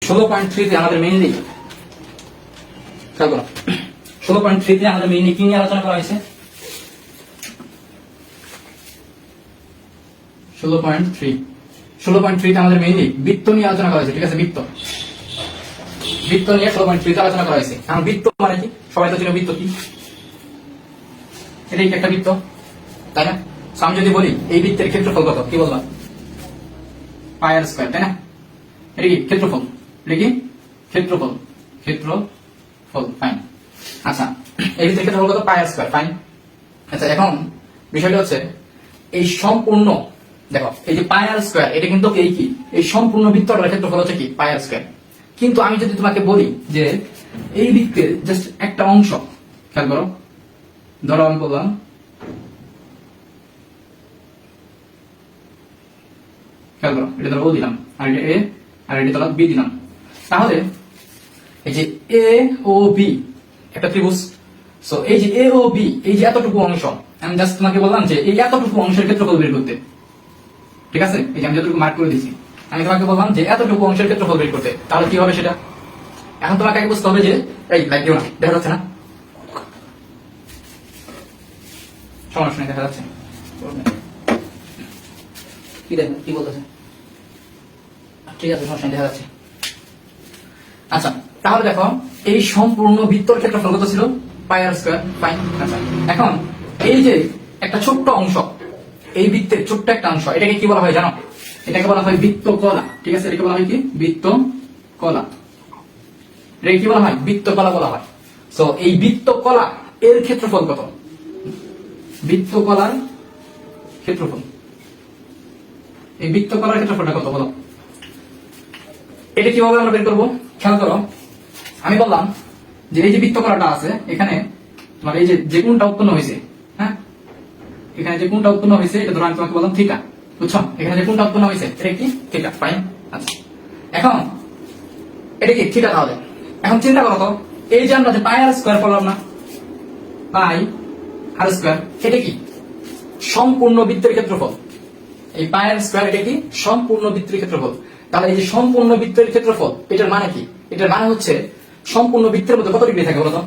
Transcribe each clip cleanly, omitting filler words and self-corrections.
16.3 আমাদের মেইনলি খেয়াল করো 16.3 আমাদের মেইনলি কি নিয়ে আলোচনা করা হয়েছে 16.3 আমাদের মেইনলি বৃত্ত নিয়ে আলোচনা করা হয়েছে ঠিক আছে বৃত্ত নিয়ে 16.3 আলোচনা করা হয়েছে। কারণ বৃত্ত মানে কি সবাই তো চিনো বৃত্ত কি এটাই একটা বৃত্ত তাই না। আমি যদি বলি এই বৃত্তের ক্ষেত্রফল কত কি বলবা পাই আর স্কয়ার তাই না। এটা কি ক্ষেত্রফল এটা কি ক্ষেত্রফল ফাইন। আচ্ছা এই বৃত্তের ক্ষেত্রফল কত পাই আর স্কয়ার ফাইন। আচ্ছা এখন বিষয়টা হচ্ছে এই সম্পূর্ণ দেখো এই যে পাই আর স্কয়ার এটা কিন্তু এই কি এই সম্পূর্ণ বৃত্তটার ক্ষেত্রফল হচ্ছে কি পাই আর স্কয়ার। কিন্তু আমি যদি তোমাকে বলি যে এই বৃত্তের জাস্ট একটা অংশ খেয়াল করো ধরো আমি বললাম খেয়াল করো এটা ধরো ও দিলাম আর এটা এ আর এটা ধরো বি দিলাম তাহলে এই যে এ ও বি একটা ত্রিভুজ সো এই যে এ ও বি এই যে এতটুকু অংশ আমি জাস্ট তোমাকে বললাম যে এই এতটুকু অংশের ক্ষেত্রফল বের করতে ঠিক আছে এই যে আমি যতটুকু মার্ক করে দিয়েছি আমি তোমাকে বললাম যে এতটুকু অংশের ক্ষেত্রফল বের করতে তাহলে কি হবে সেটা এখন তোমাকে আগে বুঝতে হবে যে এই লাইক দিও না দেখা যাচ্ছে না সমস্যা নেই দেখা যাচ্ছে কি দেখো কি বলতেছে ঠিক আছে সমস্যা দেখা যাচ্ছে। আচ্ছা তাহলে দেখো এই সম্পূর্ণ বৃত্তর ক্ষেত্রফল কত ছিল পাই আর স্কয়ার ফাইন। আচ্ছা এখন এই যে একটা ছোট্ট অংশ এই বৃত্তের ছোট্ট একটা অংশ এটাকে কি বলা হয় জানো এটাকে বলা হয় বৃত্তকলা ঠিক আছে এটাকে বলা হয় কি বৃত্তকলা এটাকে কি বলা হয় বৃত্তকলা বলা হয়। সো এই বৃত্তকলা এর ক্ষেত্রফল কত বৃত্তকলার ক্ষেত্রফল এই বৃত্তকলার ক্ষেত্রফলটা কত বলো এটা কিভাবে আমরা বের করবো খেয়াল করো আমি বললাম যে এই যে বৃত্তকলাটা আছে এখানে তোমার এই যে কোণটা উৎপন্ন হয়েছে হ্যাঁ এখানে যে কোণটা উৎপন্ন হয়েছে এটা ধরো আমি তোমাকে বললাম থিটা বুঝছো এখানে যে কোণটা উৎপন্ন হয়েছে এটা কি থিটা ফাইন। আচ্ছা এখন এটা কি থিটা তাহলে এখন চিন্তা করো তো এই যে আমরা যে পাই আর স্কয়ার করলাম না পাই আর স্কয়ার এটা কি সম্পূর্ণ বৃত্তের ক্ষেত্রফল এই পাই আর স্কয়ার এটা কি সম্পূর্ণ বৃত্তের ক্ষেত্রফল। তাহলে এই যে সম্পূর্ণ বৃত্তের ক্ষেত্রফল এটার মানে কি এটার মানে হচ্ছে সম্পূর্ণ বৃত্তের মধ্যে কত ডিগ্রি থাকে বলতো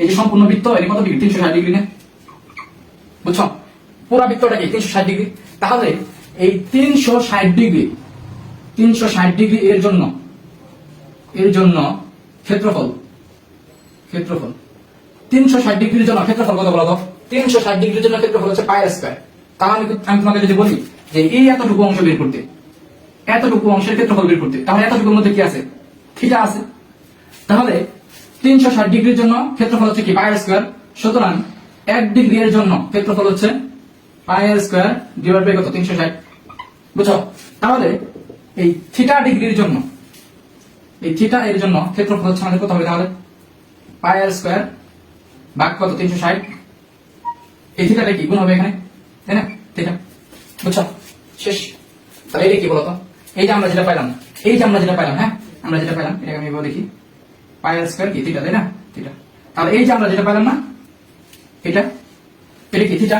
এই যে সম্পূর্ণ বৃত্ত এর কত ডিগ্রি 360 ডিগ্রি না বুঝছো পুরো বৃত্তটা কি 360 ডিগ্রি। তাহলে এই 360 ডিগ্রি এর জন্য ক্ষেত্রফল 360 ডিগ্রির জন্য ক্ষেত্রফল কত বলতো 360 ডিগ্রির জন্য ক্ষেত্রফল হচ্ছে পাই আর স্কয়ার। তাহলে আমি তোমাকে যদি বলি যে এই এতটুকু অংশ বের করতে এতটুকু অংশের ক্ষেত্রফল বের করতে তাহলে এতটুকুর মধ্যে কি আছে থিটা আছে তাহলে 360 ডিগ্রির জন্য ক্ষেত্রফল হচ্ছে কি পাই আর স্কয়ার। সুতরাং 1 ডিগ্রি এর জন্য ক্ষেত্রফল হচ্ছে পাই আর স্কয়ার ডিভাইড বাই কত 360 বুঝছো। তাহলে এই থিটা ডিগ্রির জন্য এই থিটা এর জন্য ক্ষেত্রফল হচ্ছে আমাদের কত হবে তাহলে পাই আর স্কয়ার ভাগ কত 360 এই থিটাটা কি গুণ হবে এখানে তাই না থিটা বুঝছো শেষ। তাহলে এটা কি বলতো এই যে আমরা যেটা পাইলাম হ্যাঁ আমরা যেটা পাইলাম এটাকে আমি এভাবে দেখি পাই আর স্কয়ার কি থিটা তাই না থিটা। তাহলে এই যে আমরা যেটা পাইলাম না এটা কি থিটা।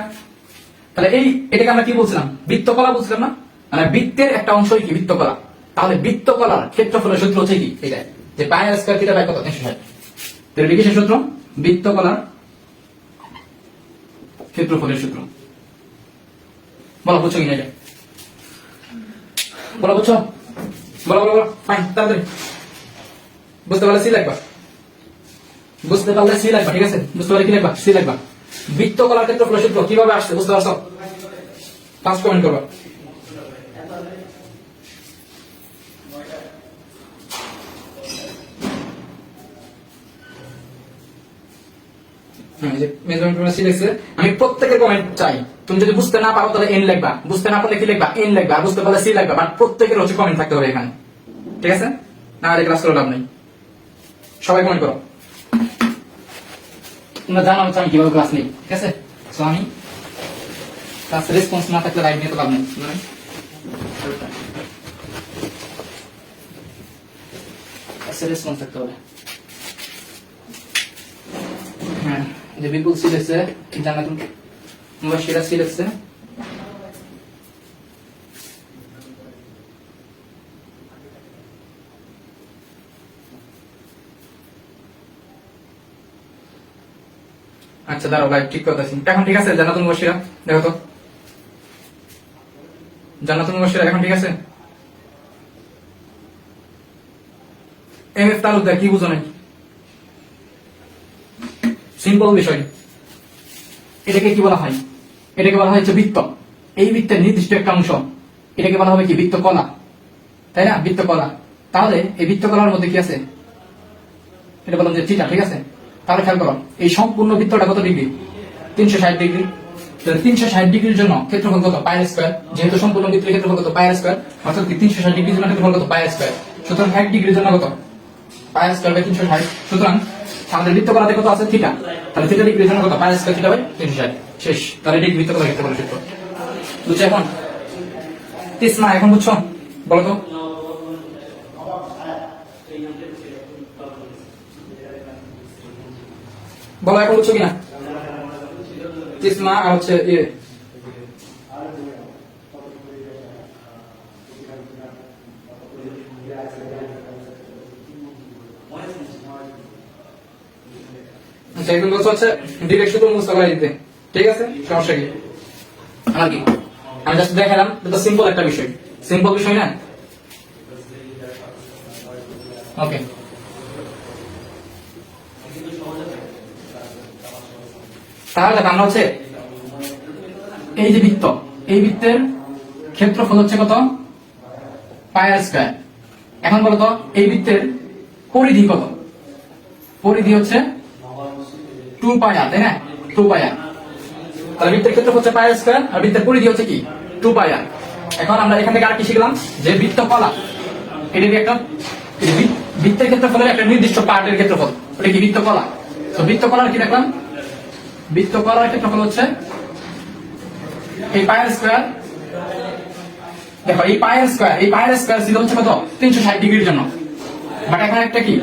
তাহলে এটাকে আমরা কি বলছিলাম বৃত্তকলা বলছিলাম না মানে বৃত্তের একটা অংশই কি বৃত্তকলা। তাহলে বৃত্তকলার ক্ষেত্রফলের সূত্র হচ্ছে কি এটা যে পাই আর স্কয়ার থিটা বাই কত 360 তাহলে এটা কিসের সূত্র বৃত্তকলার ক্ষেত্রফলের সূত্র বলো বুঝছো কিনা এটা বলো বুঝছো বলো ফাইন তাড়াতাড়ি বুঝতে পারলে সি লাগবা ঠিক আছে বুঝতে পারলে কি লাগবা সি লাগবা বৃত্তকলার ক্ষেত্রফলের সূত্র কিভাবে আসছে বুঝতে পারছো ফার্স্ট কমেন্ট করবা। আমি প্রত্যেকের কমেন্ট চাই তুমি যদি বুঝতে না পারো তাহলে এন লিখবা বুঝতে না পারলে কি লিখবা এন লিখবা বুঝতে পারলে সি লিখবা বাট প্রত্যেকের হচ্ছে কমেন্ট থাকতে হবে এখানে ঠিক আছে না হলে ক্লাস করে লাভ নেই সবাই কমেন্ট করো তোমরা জানো আমি কিভাবে ক্লাস নেই ঠিক আছে সো আমি ক্লাস রেসপন্স না থাকলে লাইভ নিয়ে তো লাভ নেই রেসপন্স থাকতে হবে। হ্যাঁ যে বিপুল সি লিখছে জানা তোমরা সেরা সি লিখছে আচ্ছা দাঁড়াও লাইভ ঠিক করতেছি এখন ঠিক আছে জান্নাতুল মুবাশশিরা দেখো তো জান্নাতুল মুবাশশিরা এখন ঠিক আছে এম এফ তালুকদার কি বুঝো নাই সিম্পল বিষয় এটাকে কি বলা হয় এটাকে বলা হচ্ছে বৃত্ত এই বৃত্তের নির্দিষ্ট একটা অংশ এটাকে বলা হবে কি বৃত্ত কলা তাই না বৃত্ত কলা তাহলে এই বৃত্ত কলার মধ্যে কি আছে এটা বললাম যে থিটা ঠিক আছে তাহলে খেয়াল করো এই সম্পূর্ণ বৃত্তটা কত ডিগ্রি 360 ডিগ্রি 360 ডিগ্রির জন্য ক্ষেত্রফল কত পাই স্কয়ার যেহেতু সম্পূর্ণ বৃত্তের ক্ষেত্রফল কত পাই স্কয়ার অর্থাৎ 360 ডিগ্রির জন্য ক্ষেত্রফল কত পাই স্কয়ার সুতরাং 1 ডিগ্রির জন্য কত পাই স্কয়ার বাই 360 সুতরাং আমাদের বৃত্ত কলাতে কত আছে থিটা তাহলে থিটা ডিগ্রির জন্য কত পাই স্কয়ার থিটা বাই 360 শেষ তাহলে এটি বৃত্ত কলার ক্ষেত্রফল সূত্র বুঝছো এখন তিসমা এখন বুঝছো বলো তো বলো এখন বুঝছো কিনা তিসমা আর হচ্ছে আচ্ছা এখন বলছো হচ্ছে ডিরেক্ট সূত্র মুখস্থ করে দিতে ঠিক আছে সমস্যা কি আমার কি আমি জাস্ট দেখালাম এটা সিম্পল একটা বিষয় সিম্পল বিষয় না ওকে তাহলে আমরা হচ্ছে এই যে বৃত্ত এই বৃত্তের ক্ষেত্রফল হচ্ছে কত পাই আর স্কয়ার এখন বলতো এই বৃত্তের পরিধি কত পরিধি হচ্ছে 2 পাই আর তাই না 2 পাই আর তাহলে বৃত্তের ক্ষেত্রফল হচ্ছে পাই আর স্কয়ার আর বৃত্তের পরিধি হচ্ছে কি 2 পাই আর এখন আমরা এখান থেকে আর কি শিখলাম যে বৃত্ত কলা এটা কি একটা বৃত্তের ক্ষেত্রফলের একটা নির্দিষ্ট পার্টের ক্ষেত্রফল ওটা কি বৃত্ত কলা তো বৃত্ত কলার কি দেখলাম বৃত্ত কলার ক্ষেত্রফল হচ্ছে এই পাই আর স্কয়ার দেখো এই পাই আর স্কয়ার ছিল হচ্ছে কত 360 ডিগ্রির জন্য বাট এখন একটা কি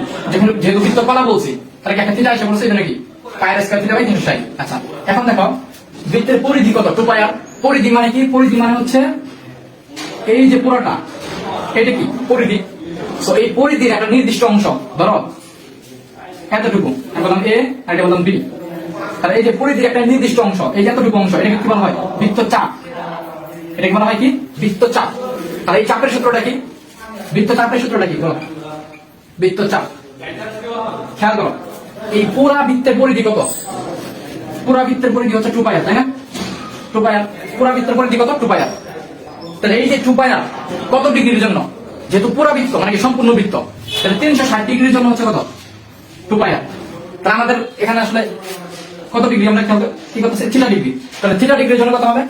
যেহেতু বৃত্ত কলা বলছি তাহলে একটা থিটা এসে বলছে এটা নাকি পাই আর স্কয়ার থিটা বাই 360 আচ্ছা এখন দেখো বৃত্তের পরিধি কত 2 পাই আর পরিধি মানে কি পরিধি মানে হচ্ছে এই যে পুরোটা এটা কি পরিধি সো এই পরিধির একটা নির্দিষ্ট অংশ ধরো এতটুকু আমি বললাম এ আর এটা বললাম বি তাহলে এই যে পরিধির একটা নির্দিষ্ট অংশ এই এতটুকু অংশ এটাকে কি বলা হয় বৃত্তচাপ এটাকে বলা হয় কি বৃত্তচাপ তাহলে এই চাপের সূত্রটা কি বৃত্তচাপের সূত্রটা কি বলো বৃত্তচাপ খেয়াল করো এই পুরা বৃত্তের পরিধি কত পুরা বৃত্তের পরিধি হচ্ছে 2 পাই আর তাই না 2 পাই আর পুরা বৃত্তের পরিধি কত 2 পাই আর তাহলে এই যে 2 পাই আর কত ডিগ্রির জন্য যেহেতু পুরা বৃত্ত মানে কি সম্পূর্ণ বৃত্ত তাহলে 360 ডিগ্রির জন্য হচ্ছে কত 2 পাই আর তাহলে আমাদের এখানে আসলে কত ডিগ্রি আমরা কি করতেছি থিটা ডিগ্রি তাহলে থিটা ডিগ্রির জন্য কত হবে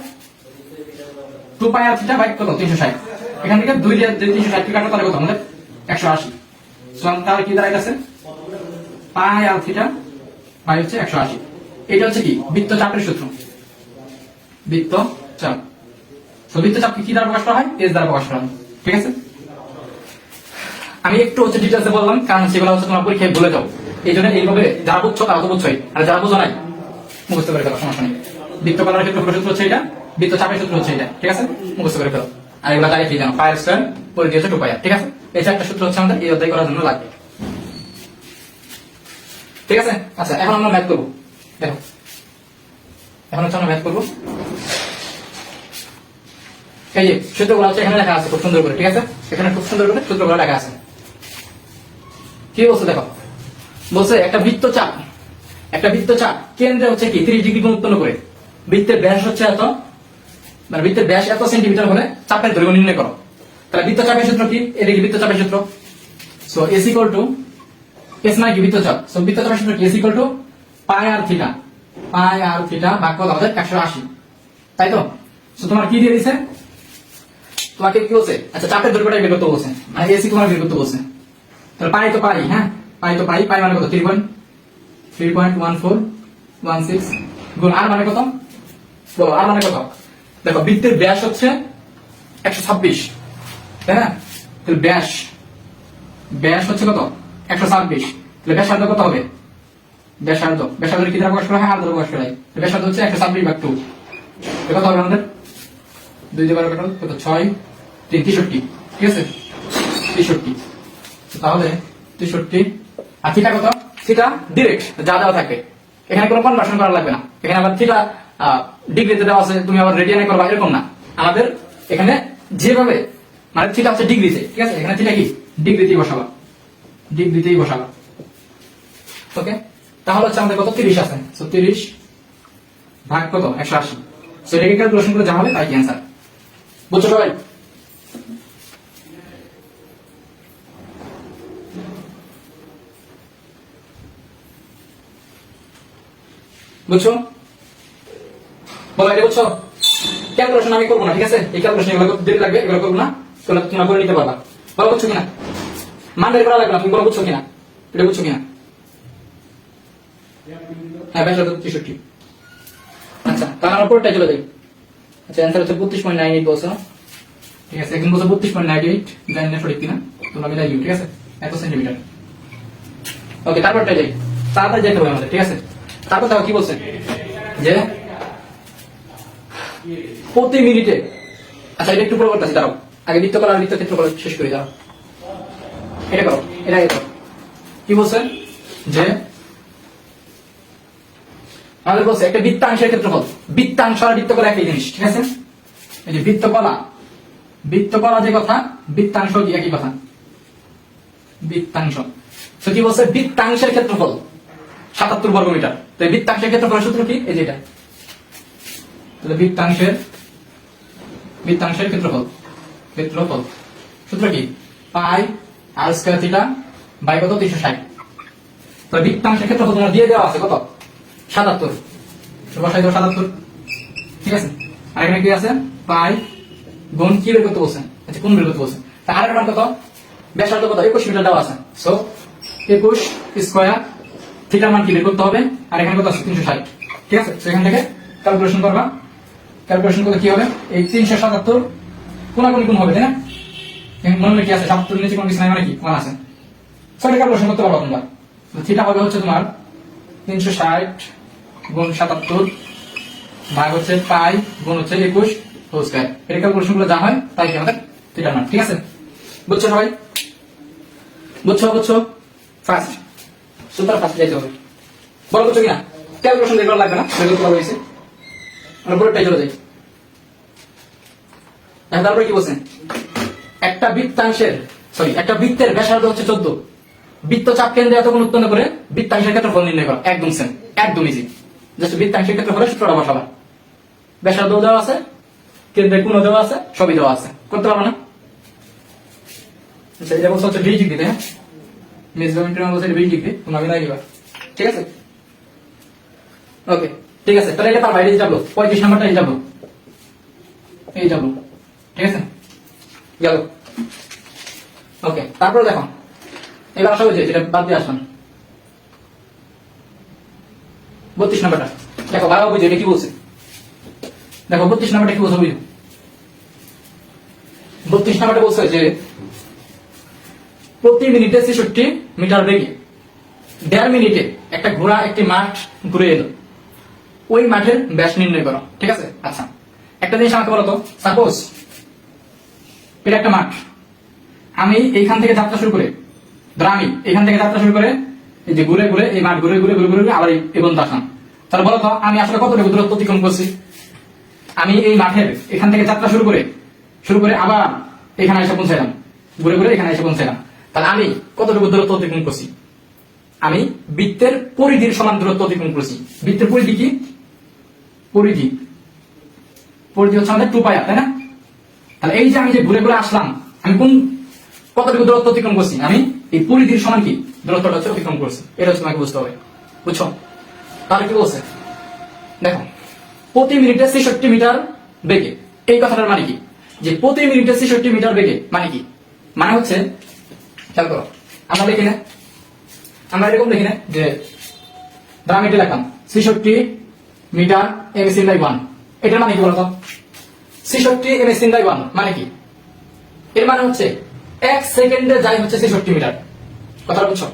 2 পাই আর থিটা বাই কত 360 এখান থেকে 2 দিয়ে 360 কে কাটো তাহলে কত আমাদের 180 সো তাহলে কি দাঁড়াইতেছে পাই আর থিটা বাই হচ্ছে 180 এটা হচ্ছে কি বৃত্তচাপের সূত্র বৃত্তচাপ সো বৃত্তচাপকে কি দ্বারা প্রকাশ করা হয় এস দ্বারা প্রকাশ করা হয় ঠিক আছে আমি একটু হচ্ছে ডিটেইলসে বললাম কারণ সেগুলো হচ্ছে তোমার পরীক্ষায় ভুলে যাও এই জন্য এইভাবে যারা বুঝছো তারা তো বুঝছোই আর যারা বুঝো নাই মুখস্থ করে ফেলো সমস্যা নেই বৃত্ত কলার ক্ষেত্রফল সূত্র হচ্ছে এটা বৃত্ত চাপের সূত্র হচ্ছে এটা ঠিক আছে মুখস্থ করে ফেলো আর এগুলো তাই ঠিক জানো পাই আর স্কয়ার পরিধি হচ্ছে 2 পাই আর ঠিক আছে এই চারটা সূত্র হচ্ছে আমাদের এই অধ্যায় করার জন্য লাগবে ঠিক আছে আচ্ছা এখন আমরা ম্যাথ করবো দেখো এখন হচ্ছে আমরা ম্যাথ করবো এই যে সূত্রগুলো হচ্ছে এখানে লেখা আছে খুব সুন্দর করে ঠিক আছে এখানে খুব সুন্দর করে সূত্রগুলো লেখা আছে কি বলছে দেখো বলছে একটা বৃত্তচাপ কেন্দ্রে হচ্ছে কি 30 ডিগ্রি কোণ উৎপন্ন করে বৃত্তের ব্যাস হচ্ছে এত মানে বৃত্তের ব্যাস এত সেন্টিমিটার হলে চাপের দৈর্ঘ্য নির্ণয় করো তাহলে বৃত্তচাপের সূত্র কি এটা কি বৃত্তচাপের সূত্র so S equal to S মানে কি বৃত্তচাপ সো বৃত্তচাপের সূত্র কি S ইকুয়াল টু পাই আর থিটা ভাগ কত আমাদের 180 তাই তো সো তোমার কি দিয়ে দিয়েছে তোমাকে কি বলছে আচ্ছা চাপের দৈর্ঘ্যটাই বের করতে বলছে মানে AC তোমার বের করতে বলছে তাহলে পাই তো পাই হ্যাঁ পাই মানে কত 3.1416 গুণ আর মানে কত বলো আর মানে কত দেখো বৃত্তের ব্যাস হচ্ছে 126 তাই না তাহলে ব্যাস হচ্ছে কত 126 তাহলে ব্যাসার্ধ কত হবে ব্যাসার্ধ কি দ্বারা প্রকাশ করা হয় আর দ্বারা প্রকাশ করা হয় ব্যাসার্ধ হচ্ছে 126 ভাগ 2 কত হবে আমাদের 2 দিয়ে 12 কাটো কত 6 3 63 ঠিক আছে 63 তাহলে 63 আর থিটা কত থিটা ডাইরেক্ট যা দেওয়া থাকবে এখানে কোনো কনভার্সন করা লাগবে না। এখানে আবার থিটা ডিগ্রিতে দেওয়া আছে, তুমি আবার রেডিয়ানে করবা এরকম না। আমাদের এখানে যেভাবে মানে থিটা হচ্ছে ডিগ্রিতে, ঠিক আছে, এখানে থিটা কি ডিগ্রিতেই বসাবা, ডিগ্রিতেই বসাবা। ওকে, তাহলে হচ্ছে আমাদের কত 30 আছে, সো 30 ভাগ কত 180। সো এটাকে ক্যালকুলেশন করে যা হবে তাই অ্যান্সার। বুঝছো সবাই? বুঝছো? বলো এটা বুঝছো? ক্যালকুলেশন আমি করবো না, ঠিক আছে? এই ক্যালকুলেশন এগুলো করতে দেরি লাগবে, এগুলো করবো না, তোমরা করে নিতে পারবা। বলো বুঝছো কিনা? মান বের করা লাগবে না, তুমি বলো বুঝছো কিনা, এটা বুঝছো কিনা? হ্যাঁ, ব্যাস 63। আচ্ছা, তাহলে আমরা পরেরটা চলে যাই। আচ্ছা, অ্যান্সার হচ্ছে 32.98 বলছো, ঠিক আছে? এখন বলছো 32.98, জানি না সঠিক কিনা, তোমরা মিলাই দিও, ঠিক আছে? এত সেন্টিমিটার। ওকে, তারপরটা যাই, তাড়াতাড়ি যেতে হবে আমাদের, ঠিক আছে? তারপর দেখো কি বলছে যে প্রতি মিনিটে, আচ্ছা এটা একটু পরে করতেছি, দাঁড়াও, আগে বৃত্তকলা আর বৃত্তক্ষেত্রফল শেষ করে দাও, এটা করো, এটা আগে করো। কি বলছে যে আমাদের বলছে একটা বৃত্তাংশের ক্ষেত্রফল, বৃত্তাংশ আর বৃত্তকলা একই জিনিস, ঠিক আছে? এই যে বৃত্তকলা, বৃত্তকলা যে কথা, বৃত্তাংশ কি একই কথা, বৃত্তাংশ। তো কি বলছে বৃত্তাংশের ক্ষেত্রফল 77 বর্গমিটার। তো এই বৃত্তাংশের ক্ষেত্রফলের সূত্র কি, এই যেটা, তাহলে বৃত্তাংশের ক্ষেত্রফল, ক্ষেত্রফল সূত্র কি পাই আর স্কয়ার থিটা বাই কত 360। তো বৃত্তাংশের ক্ষেত্রফল তোমার দিয়ে দেওয়া আছে কত 77, বসাই দাও 77, ঠিক আছে? আর এখানে কি আছে পাই গুণ কি বের করতে বলছেন, আচ্ছা কোন বের করতে বলছেন, তা আর মান কত, ব্যাসার্ধ কত 21 মিটার দেওয়া আছে, সো 21 স্কয়ার থিটার মান কি বের করতে হবে, আর এখানে কত আছে 360, ঠিক আছে? তো এখান থেকে ক্যালকুলেশন করবা, ক্যালকুলেশন করলে কি হবে, এই 377 কোনাকুনি গুণ হবে, তাই না? মনে কি আছে 77 নিচে কোন কিছু নাই মানে কি মান আছে, সো এটা ক্যালকুলেশন করতে পারবা তোমরা। তো থিটা হবে হচ্ছে তোমার 360 গুণ 77 ভাগ হচ্ছে পাই গুণ হচ্ছে 21 হোল স্কয়ার। এটা ক্যালকুলেশন করলে যা হয় তাই কি আমাদের থিটার মান, ঠিক আছে? বুঝছো সবাই? বুঝছো ফার্স্ট সুতরাং ফার্স্ট যাইতে হবে, বলো বুঝছো কিনা? ক্যালকুলেশন বের করা লাগবে না, বের করতে পারবে। আমরা পরেরটাই চলে যাই। তারপরে কি বলছেন, একটা বৃত্তাংশের একটা বৃত্তের ব্যাসার্ধ হচ্ছে 14, বৃত্তচাপ কেন্দ্রে এতক্ষণ উৎপন্ন করে বৃত্তাংশের ক্ষেত্রফল নির্ণয় করা, একদম সেম, একদম ইজি। জাস্ট বৃত্তাংশের ক্ষেত্রফলের সূত্রটা বসাবা, ব্যাসার্ধ দেওয়া আছে, কেন্দ্রে কোণ দেওয়া আছে, সবই দেওয়া আছে, করতে পারবো না? আচ্ছা, এটা বলছে হচ্ছে 20 ডিগ্রি, হ্যাঁ মেজারমেন্টের মান বলছে 20 ডিগ্রি, তোমরা মিলাই নিবা, ঠিক আছে? ওকে, ঠিক আছে, তাহলে এটা পারবা, এটা যাবো 35 নাম্বারটা এই যাবো, ঠিক আছে? গেল। ওকে, তারপরে দেখো এবার আসা হয়েছে, যেটা বাদ দিয়ে আসলাম 32 নাম্বারটা দেখো, ভালো বুঝে এটা কি বলছে, দেখো 32 নাম্বারটা কি বলছে বুঝো। 32 নাম্বারটা বলছে যে প্রতি মিনিটে 66 মিটার বেগে 1.5 মিনিটে একটা ঘোড়া একটি মাঠ ঘুরে এলো, ওই মাঠের ব্যাস নির্ণয় করো, ঠিক আছে? আচ্ছা, একটা জিনিস আমাকে বলো তো, সাপোজ এটা একটা মাঠ, আমি এইখান থেকে যাত্রা শুরু করে, আমি এখান থেকে যাত্রা শুরু করে এই যে ঘুরে ঘুরে এই মাঠ ঘুরে ঘুরে ঘুরে ঘুরে আবার এই পর্যন্ত আসলাম, তাহলে বলো তো আমি আসলে কতটুকু দূরত্ব অতিক্রম করছি? আমি এই মাঠের এখান থেকে যাত্রা শুরু করে আবার এখানে এসে পৌঁছাইলাম, ঘুরে ঘুরে এখানে এসে পৌঁছাইলাম, তাহলে আমি কতটুকু দূরত্ব অতিক্রম করছি? আমি বৃত্তের পরিধির সমান দূরত্ব অতিক্রম করছি। বৃত্তের পরিধি কি? পরিধি হচ্ছে আমাদের 2πr, তাই না? তাহলে এই যে আমি যে ঘুরে ঘুরে আসলাম, আমি কতটুকু দূরত্ব অতিক্রম করছি? আমি এই পরিধির সমান কি দূরত্বটা হচ্ছে অতিক্রম করছি, এটা হচ্ছে তোমাকে বুঝতে হবে, বুঝছো? তাহলে কি বলছে দেখো, প্রতি মিনিটে 66 মিটার বেগে, এই কথাটার মানে কি, যে প্রতি মিনিটে 66 মিটার বেগে মানে কি, মানে হচ্ছে খেয়াল করো, আমরা দেখি না, আমরা এরকম দেখি না যে আমি এটা লিখলাম 66 মিটার m/1, এটার মানে কি বলতো? 66 m/1 মানে কি? এর মানে হচ্ছে 1 সেকেন্ডে যাই হচ্ছে 66 মিটার, কথা বুঝছো?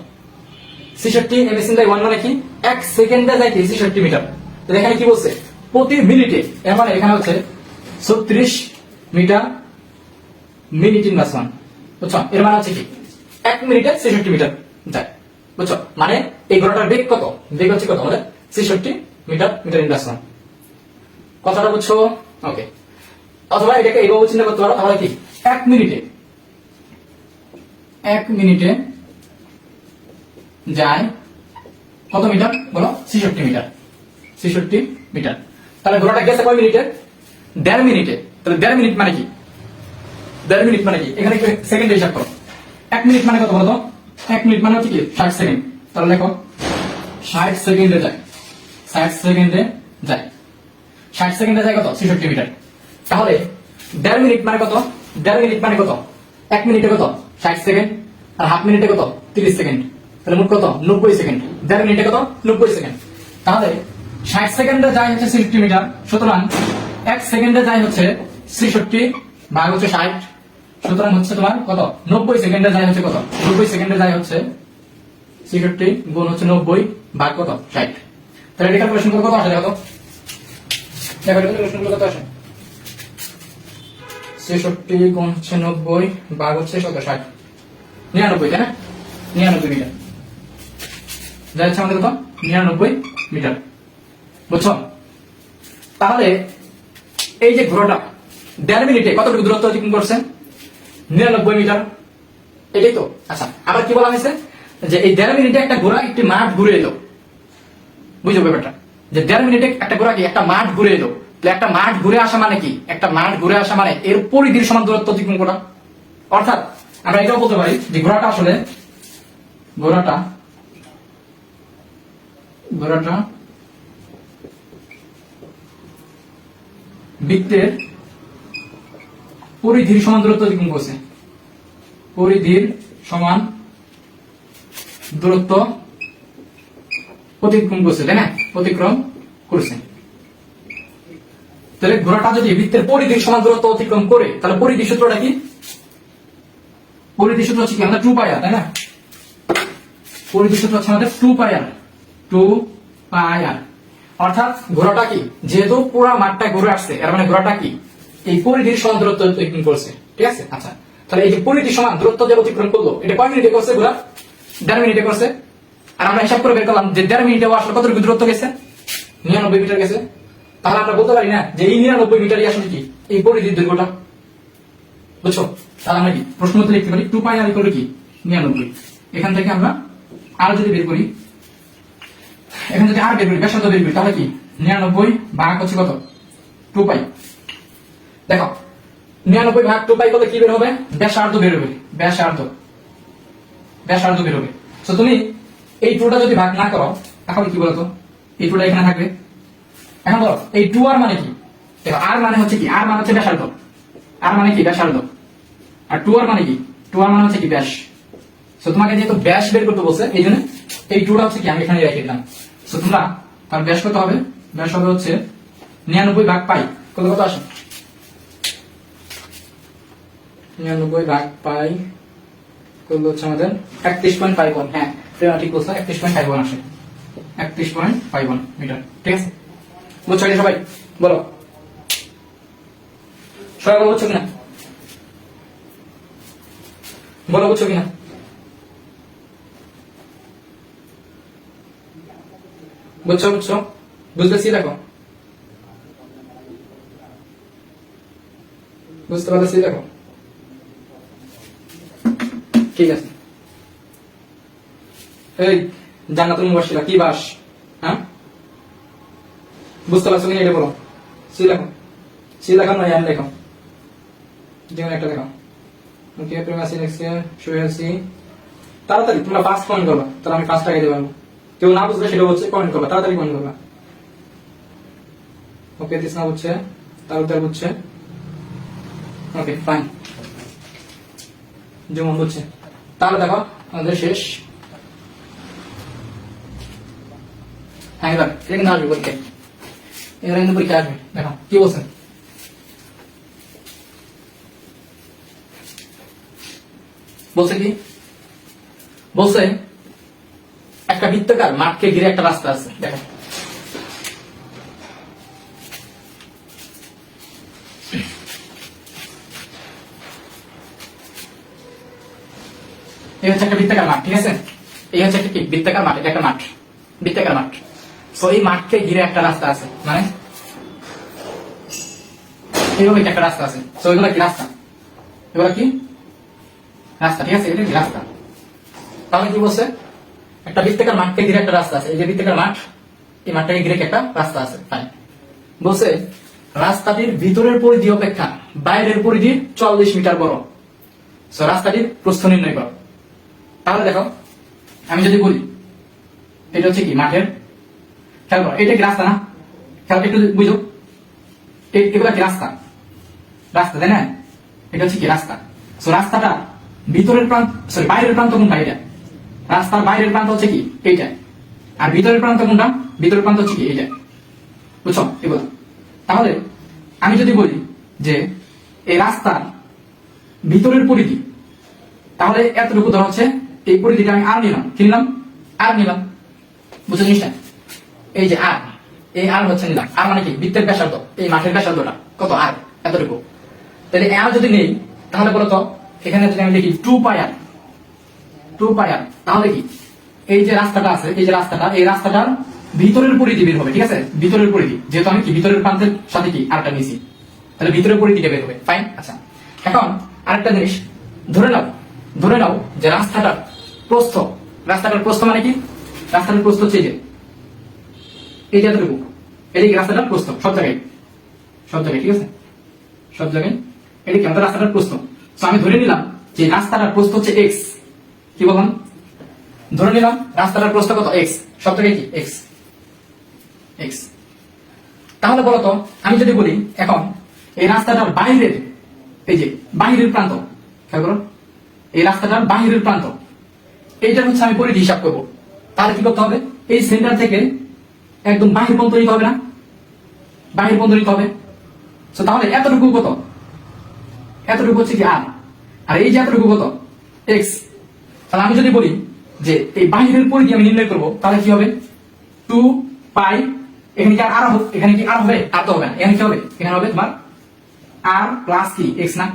66 m/1 মানে কি? 1 সেকেন্ডে যাই 66 মিটার। তো এখানে কি বলছে প্রতি মিনিটে, এর মানে এখানে হচ্ছে 36 মিটার মিনিট ইনভার্স 1, বুঝছো? এর মানে হচ্ছে কি 1 মিনিটে 66 মিটার যায়, বুঝছো? মানে এই ঘোড়াটার বেগ কত? বেগ হচ্ছে কত আমাদের 66 মিটার মিটার ইন্ডাকশন। কথাটা বুঝছো? ওকে। অথবা এটাকে এইভাবে চিন্তা করতে পারো, তাহলে কি 1 মিনিটে যায় কত মিটার বলো? 66 মিটার। 66 মিটার। তাহলে ঘোড়াটা গেছে কয় মিনিটে? 1.5 মিনিটে। তাহলে 1.5 মিনিট মানে কি? 1.5 মিনিট মানে কি? এখানে সেকেন্ডে হিসাব করো। 1 মিনিট মানে কত বলো তো? 1 মিনিট মানে হচ্ছে কি 60 সেকেন্ড। তাহলে দেখো 60 সেকেন্ডে যায়, 60 সেকেন্ডে যায়, 60 সেকেন্ডে যায় কত? 66 মিটার। তাহলে 1.5 মিনিট মানে কত? 1.5 মিনিট মানে কত? 1 মিনিটে কত? 60 সেকেন্ড। আর হাফ মিনিটে কত? 30 সেকেন্ড। তাহলে মোট কত? 90 সেকেন্ড। 1.5 মিনিটে কত? 90 সেকেন্ড। তাহলে 60 সেকেন্ডে যায় হচ্ছে 66 মিটার। সুতরাং 1 সেকেন্ডে যায় হচ্ছে 66 ভাগ হচ্ছে 60। সুতরাং হচ্ছে তোমার কত? 90 সেকেন্ডে যায় হচ্ছে কত? 90 সেকেন্ডে যায় হচ্ছে 66 গুণ হচ্ছে 90 ভাগ কত? 60। তাহলে এটা ক্যালকুলেশন করে কত আসে দেখো তো? দেখো এটা ক্যালকুলেশন করে কত আসে? 66 গুণ হচ্ছে 90 ভাগ হচ্ছে কত? 60। 99, তাই না? 99 মিটার। যা হচ্ছে আমাদের কত? 99 মিটার। বুঝছো? তাহলে এই যে ঘোড়াটা 1.5 মিনিটে কতটুকু দূরত্ব অতিক্রম করছে? 99 মিটার। এটাই তো। আচ্ছা, আবার কি বলা হয়েছে? যে এই 1.5 মিনিটে একটা ঘোড়া একটি মাঠ ঘুরে এলো। বুঝো ব্যাপারটা? যে 1.5 মিনিটে একটা ঘোড়া কি একটা মাঠ ঘুরে এলো। তাহলে একটা মাঠ ঘুরে আসা মানে কি? একটা মাঠ ঘুরে আসা মানে এর পরিধির সমান দূরত্ব অতিক্রম করা। অর্থাৎ আমরা এটাও বলতে পারি যে ঘোড়াটা আসলে ঘোড়াটা বৃত্তের পরিধির সমান দূরত্ব অতিক্রম করছে। পরিধির সমান দূরত্ব অতিক্রম করছে, তাই না? অতিক্রম করছে। তাহলে ঘোড়াটা যদি বৃত্তের পরিধির সমান দূরত্ব অতিক্রম করে, তাহলে পরিধি সূত্রটা কি? পরিধি সূত্র হচ্ছে কি? আমাদের 2 পাই আর, তাই না? পরিধি সূত্র হচ্ছে আমাদের 2 পাই আর। 2 পাই আর। অর্থাৎ ঘোড়াটা কি যেহেতু পুরো মাঠটা ঘুরে আসছে, এর মানে ঘোড়াটা কি এই পরিধির সমান দূরত্ব অতিক্রম করছে। ঠিক আছে? আচ্ছা, তাহলে এই যে পরিধির সমান দূরত্ব যে অতিক্রম করলো, এটা কয় মিনিটে করছে ঘোড়া? 1.5 মিনিটে করছে। আর আমরা হিসাব করে বের করলাম যে 1.5 মিনিটে আসলে কতটুকু দূরত্ব গেছে? 99 মিটার গেছে। তাহলে আমরা বলতে পারি না যে এই 99 মিটারই আসলে কি এই পরিধির দৈর্ঘ্যটা? বুঝছো? তাহলে আমরা কি প্রশ্ন উত্তর লিখতে পারি 2 পাই আর ইকুয়াল টু কি? 99। এখান থেকে আমরা আর যদি বের করি, এখান যদি আর বের করি, ব্যাসার্ধ বের করি, তাহলে কি 99 ভাগ হচ্ছে কত? 2 পাই। দেখো 99 ভাগ 2 পাই করলে কি বের হবে? ব্যাসার্ধ বের হবে। ব্যাসার্ধ বের হবে। তো তুমি এই 2টা যদি ভাগ না করো, তাহলে কি বলতো? এই 2টা এখানে থাকবে। এখন বলো এই 2r মানে কি? দেখো r মানে হচ্ছে কি? r মানে হচ্ছে ব্যাসার্ধ। r মানে কি? ব্যাসার্ধ। আর 2r মানে কি? 2r মানে হচ্ছে কি? ব্যাস। সো তোমাকে যেহেতু ব্যাস বের করতে বলছে, এইজন্য এই 2টা হচ্ছে কি আমি এখানে রেখে দিলাম। সো তোমরা তার ব্যাস কত হবে? ব্যাস হবে হচ্ছে 99 ভাগ পাই। কত আসে? 99 ভাগ পাই করলে হচ্ছে আমাদের 31.51। হ্যাঁ, ঠিক বলছো, 31.51 আসে। 31.51 মিটার। ঠিক আছে? বুঝছো এটা সবাই? বলো সবাই, বলো বুঝছো কিনা? বলো বুঝছো কিনা? বুঝছো? বুঝতেছি? দেখো বুঝতে পারতেছি। দেখো ঠিক আছে। এই জান্নাতুল মুবাশশিরা কি বাস? হ্যাঁ, বুঝতে পারছো কিনা এটা বলো। সি লেখো না এন লেখো, যেমন একটা লেখো। ওকে, প্রেমাসি নেক্সট শুয়েছি। তাড়াতাড়ি তোমরা ফার্স্ট কমেন্ট করবা, তাহলে আমি ফার্স্ট আগে দিতে পারবো। কেউ না বুঝলে সেটা হচ্ছে কমেন্ট করবা, তাড়াতাড়ি কমেন্ট করবা। ওকে, তৃষ্ণা বুঝছে, তারুদার বুঝছে। ওকে ফাইন, যেমন বুঝছে। তাহলে দেখো আমাদের শেষ। হ্যাঁ, এবার এটা কিন্তু আসবে পরীক্ষায়। এবার কিন্তু পরীক্ষা আসবে। দেখো কি বলছেন? বলছে কি? বলছে একটা বৃত্তাকার মাঠকে ঘিরে একটা রাস্তা আছে। দেখো এই হচ্ছে একটা বৃত্তাকার মাঠ। ঠিক আছে? এই হচ্ছে একটা কি বৃত্তাকার মাঠ? এটা একটা মাঠ, বৃত্তাকার মাঠ। সো এই মাঠকে ঘিরে একটা রাস্তা আছে, মানে এইভাবে একটা রাস্তা আছে। সো এগুলো কি রাস্তা, এগুলো কি রাস্তা, ঠিক আছে, এটা কি রাস্তা। তাহলে কি বলছে, একটা বৃত্তাকার মাঠকে ঘিরে একটা রাস্তা আছে। এই যে বৃত্তাকার মাঠ, এই মাঠটাকে ঘিরে একটা রাস্তা আছে, ফাইন। বলছে রাস্তাটির ভিতরের পরিধি অপেক্ষা বাইরের পরিধি 40 মিটার বড়। সো রাস্তাটির প্রস্থ নির্ণয় করো। তাহলে দেখো, আমি যদি বলি এটা হচ্ছে কি মাঠের, খেয়াল করো, এটা কি রাস্তা না, খেয়াল একটু বুঝো, এগুলা কি রাস্তা, রাস্তা তাই না, এটা হচ্ছে কি রাস্তা। সো রাস্তাটা ভিতরের প্রান্ত, সরি বাইরের প্রান্ত কোনটা, এটা রাস্তার বাইরের প্রান্ত হচ্ছে কি এইটা, আর ভিতরের প্রান্ত কোনটা, ভিতরের প্রান্ত হচ্ছে কি এইটা, বুঝছো এগুলো। তাহলে আমি যদি বলি যে এই রাস্তার ভিতরের পরিধি, তাহলে এতটুকু ধরা হচ্ছে এই পরিধিটা আমি আর নিলাম, কি নিলাম, আর নিলাম, বুঝছো জিনিসটা, এই যে আর, এই আর হচ্ছে নিলাম, আর মানে কি বৃত্তের ব্যাসার্ধ, এই মাঠের ব্যাসার্ধটা কত, আর এতটুকু। তাহলে আর যদি নেই, তাহলে বলতো এখানে যদি আমি লিখি 2 পাই আর, 2 পাই আর, তাহলে কি এই যে রাস্তাটা আছে, এই যে রাস্তাটা, এই রাস্তাটার ভিতরের পরিধি বের হবে, ঠিক আছে, ভিতরের পরিধি, যেহেতু আমি কি ভিতরের প্রান্তের সাথে কি আরটা নিয়েছি, তাহলে ভিতরের পরিধিটা বের হবে, ফাইন। আচ্ছা, এখন আরেকটা জিনিস ধরে নাও, ধরে নাও যে রাস্তাটার প্রস্থ, রাস্তাটার প্রস্থ মানে কি, রাস্তাটার প্রস্থ হচ্ছে এই যে এতটুকু, এদিকে রাস্তাটার প্রস্থ সব জায়গায়, সব জায়গায়, ঠিক আছে, সব জায়গায় এদিকে আমাদের রাস্তাটার প্রস্থ। তো আমি ধরে নিলাম যে রাস্তাটার প্রস্থ হচ্ছে এক্স, কি বললাম, ধরে নিলাম রাস্তাটার প্রস্থ কত, এক্স, সব জায়গায় কি এক্স, এক্স। তাহলে বলতো আমি যদি বলি এখন এই রাস্তাটার বাইরের, এই যে বাহিরের প্রান্ত, খেয়াল করো, এই রাস্তাটার বাহিরের প্রান্ত, এইটা হচ্ছে আমি পরিধি হিসাব করবো। তাহলে কি করতে হবে, এই সেন্টার থেকে একদম বাহির পর্যন্ত নিতে হবে না, বাহির পর্যন্ত নিতে হবে। তো তাহলে এতটুকু কত, এতটুকু হচ্ছে কি আর, আর এই যে এতটুকু কত, এক্স। তাহলে আমি যদি বলি যে এই বাহিরের পরিধি আমি নির্ণয় করবো, তাহলে কি হবে 2 পাই, এখানে কি আর হবে, এখানে কি আর হবে, আর তো হবে না, এখানে কি হবে, এখানে হবে তোমার আর প্লাস কি এক্স না,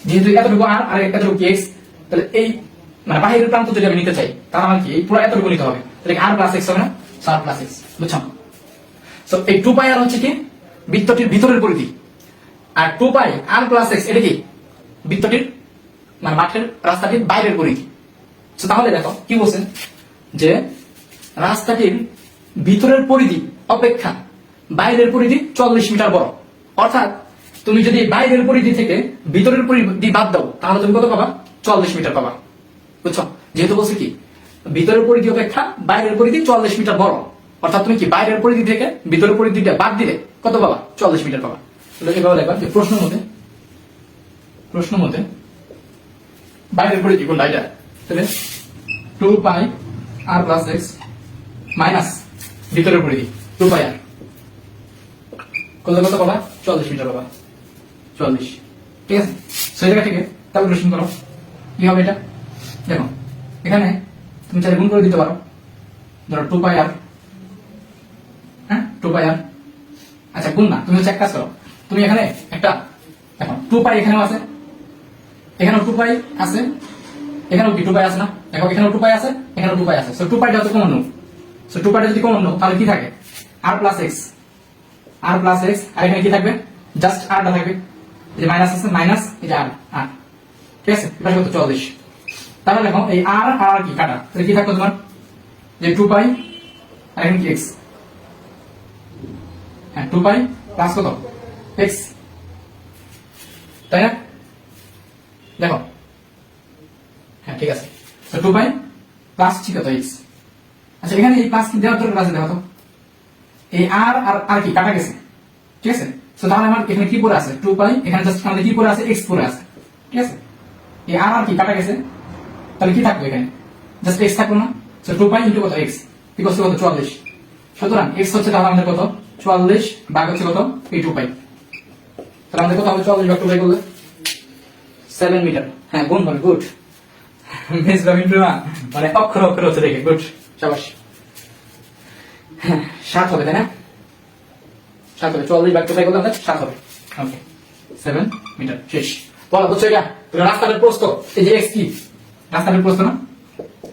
যেহেতু এতটুকু আর আর এতটুকু এক্স, তাহলে এই মানে বাহিরের প্রান্ত যদি আমি নিতে চাই, তাহলে আমার কি এই পুরো এতটুকু নিতে হবে, তাহলে আর প্লাস এক্স হবে না, আর প্লাস এক্স, বুঝছো। সো এই 2 পাই আর হচ্ছে কি বৃত্তটির ভিতরের পরিধি, আর 2 পাই আর প্লাস এক্স এটা কি বৃত্তটির মানে মাঠের রাস্তাটির বাইরের পরিধি। সো তাহলে দেখো কি বলছে যে রাস্তাটির ভিতরের পরিধি অপেক্ষা বাইরের পরিধি 40 মিটার বড়। অর্থাৎ তুমি যদি বাইরের পরিধি থেকে ভিতরের পরিধি বাদ দাও, তাহলে তুমি কত পাবা, 40 মিটার পাবা, বুঝছো। যেহেতু বলছে কি ভিতরের পরিধি অপেক্ষা বাইরের পরিধি 40 মিটার বড়, অর্থাৎ তুমি কি বাইরের পরিধি থেকে ভিতরের পরিধিটা বাদ দিলে কত পাবা, 40 মিটার পাবা। এভাবে দেখবা যে প্রশ্ন মতে বাইরের পরিধি কোনটা, এটা তাহলে 2 পাই আর প্লাস এক্স মাইনাস ভিতরের পরিধি 2 পাই আর, কত কত পাবা, 40 মিটার পাবা, 40, ঠিক আছে। সেই জায়গা থেকে ক্যালকুলেশন করো কি হবে এটা, দেখো এখানে তুমি চাইলে গুণ করে দিতে পারো, ধরো 2 পাই আর, হ্যাঁ 2 পাই আর, আচ্ছা গুণ না, তুমি হচ্ছে এক কাজ করো, তুমি এখানে একটা দেখো 2 পাই এখানেও আছে, এখানেও 2 পাই আছে, এখানেও কি 2 পাই আছে না, দেখো এখানেও 2 পাই আছে, এখানেও 2 পাই আছে। সো 2 পাইটা হচ্ছে কমন নাও, সো 2 পাইটা যদি কমন নাও তাহলে কি থাকে, আর প্লাস এক্স, আর প্লাস এক্স, আর এখানে কি থাকবে, জাস্ট আরটা থাকবে, এই যে মাইনাস আছে মাইনাস, এই যে আর আর, ঠিক আছে, এটা কত 40। তাহলে দেখো এই আর আর কি কাটা, তাহলে কি থাকবে তোমার, যে 2 পাই আর এখানে কি এক্স, হ্যাঁ 2 পাই প্লাস কত এক্স, তাই না, দেখো হ্যাঁ ঠিক আছে। 2 পাই প্লাস ঠিক কত এক্স। আচ্ছা এখানে এই প্লাস কি দেওয়ার দরকার আছে, দেখো তো এই আর আর আর কি কাটা গেছে, ঠিক আছে। সো তাহলে আমার এখানে কি পড়ে আছে 2 পাই, এখানে জাস্ট আমাদের কি পড়ে আছে এক্স পড়ে আছে, ঠিক আছে। এই আর আর কি কাটা গেছে, তাহলে কি থাকবে এখানে, জাস্ট এক্স থাকলো না। সো 2 পাই ইনটু কত এক্স, ইকুয়াল টু কত 40। সুতরাং এক্স হচ্ছে তাহলে আমাদের কত 44 ভাগ হচ্ছে কত এই 2 পাই, তাহলে আমাদের কত হবে 44 ভাগ 2 পাই করলে 7 মিটার। হ্যাঁ গুণ হবে, গুড মিস রবীন্দ্র, মানে অক্ষর অক্ষর হচ্ছে দেখে, গুড শাবাশ। হ্যাঁ 7 হবে তাই না, 7 হবে, 44 ভাগ 2 পাই করলে আমাদের 7 হবে, ওকে 7 মিটার শেষ। বলো বুঝছো এটা, রাস্তাটার প্রস্থ এই যে এক্স কি রাস্তাটার প্রস্থ না,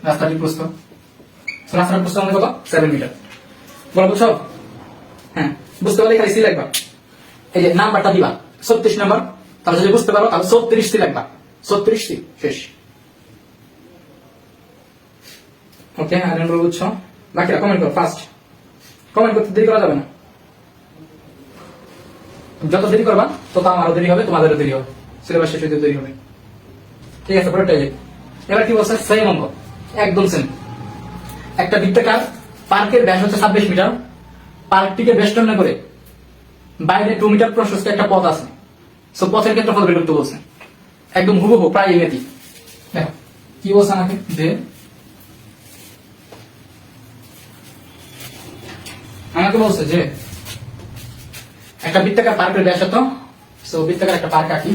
রাস্তাটির প্রস্থ, রাস্তাটার প্রস্থ আমাদের কত 7 মিটার। বলো বুঝছো? হ্যাঁ, বুঝতে পারলে খালি সি লাগবা। এই যে নাম্বারটা দিবা 36 নাম্বার, তাহলে যদি বুঝতে পারো তাহলে 34 সি লাগবা। 34 সি শেষ। ওকে, আর বুঝছো? বাকিরা কমেন্ট করো ফার্স্ট। কমেন্ট করতে দেরি করা যাবে না। যত দেরি করবা তত আমারও দেরি হবে, তোমাদেরও দেরি হবে, সিলেবাস শেষ হইতে দেরি হবে। ঠিক আছে, পরেরটা এই। এবার কি বলছে? সেম অঙ্ক, একদম সেম। একটা বৃত্তাকার পার্কের ব্যাস হচ্ছে 26 মিটার। পার্কটিকে বেষ্টন করে বাইরে 2 মিটার প্রশস্ত একটা পথ আছে। সো পথের ক্ষেত্রফল বের করতে বলছে, একদম হুবহু প্রায় ইংরেজি। দেখো কি বলছে আমাকে, যে আমাকে বলছে যে একটা বৃত্তাকার পার্কের ব্যাস হতো। সো বৃত্তাকার একটা পার্ক আঁকি।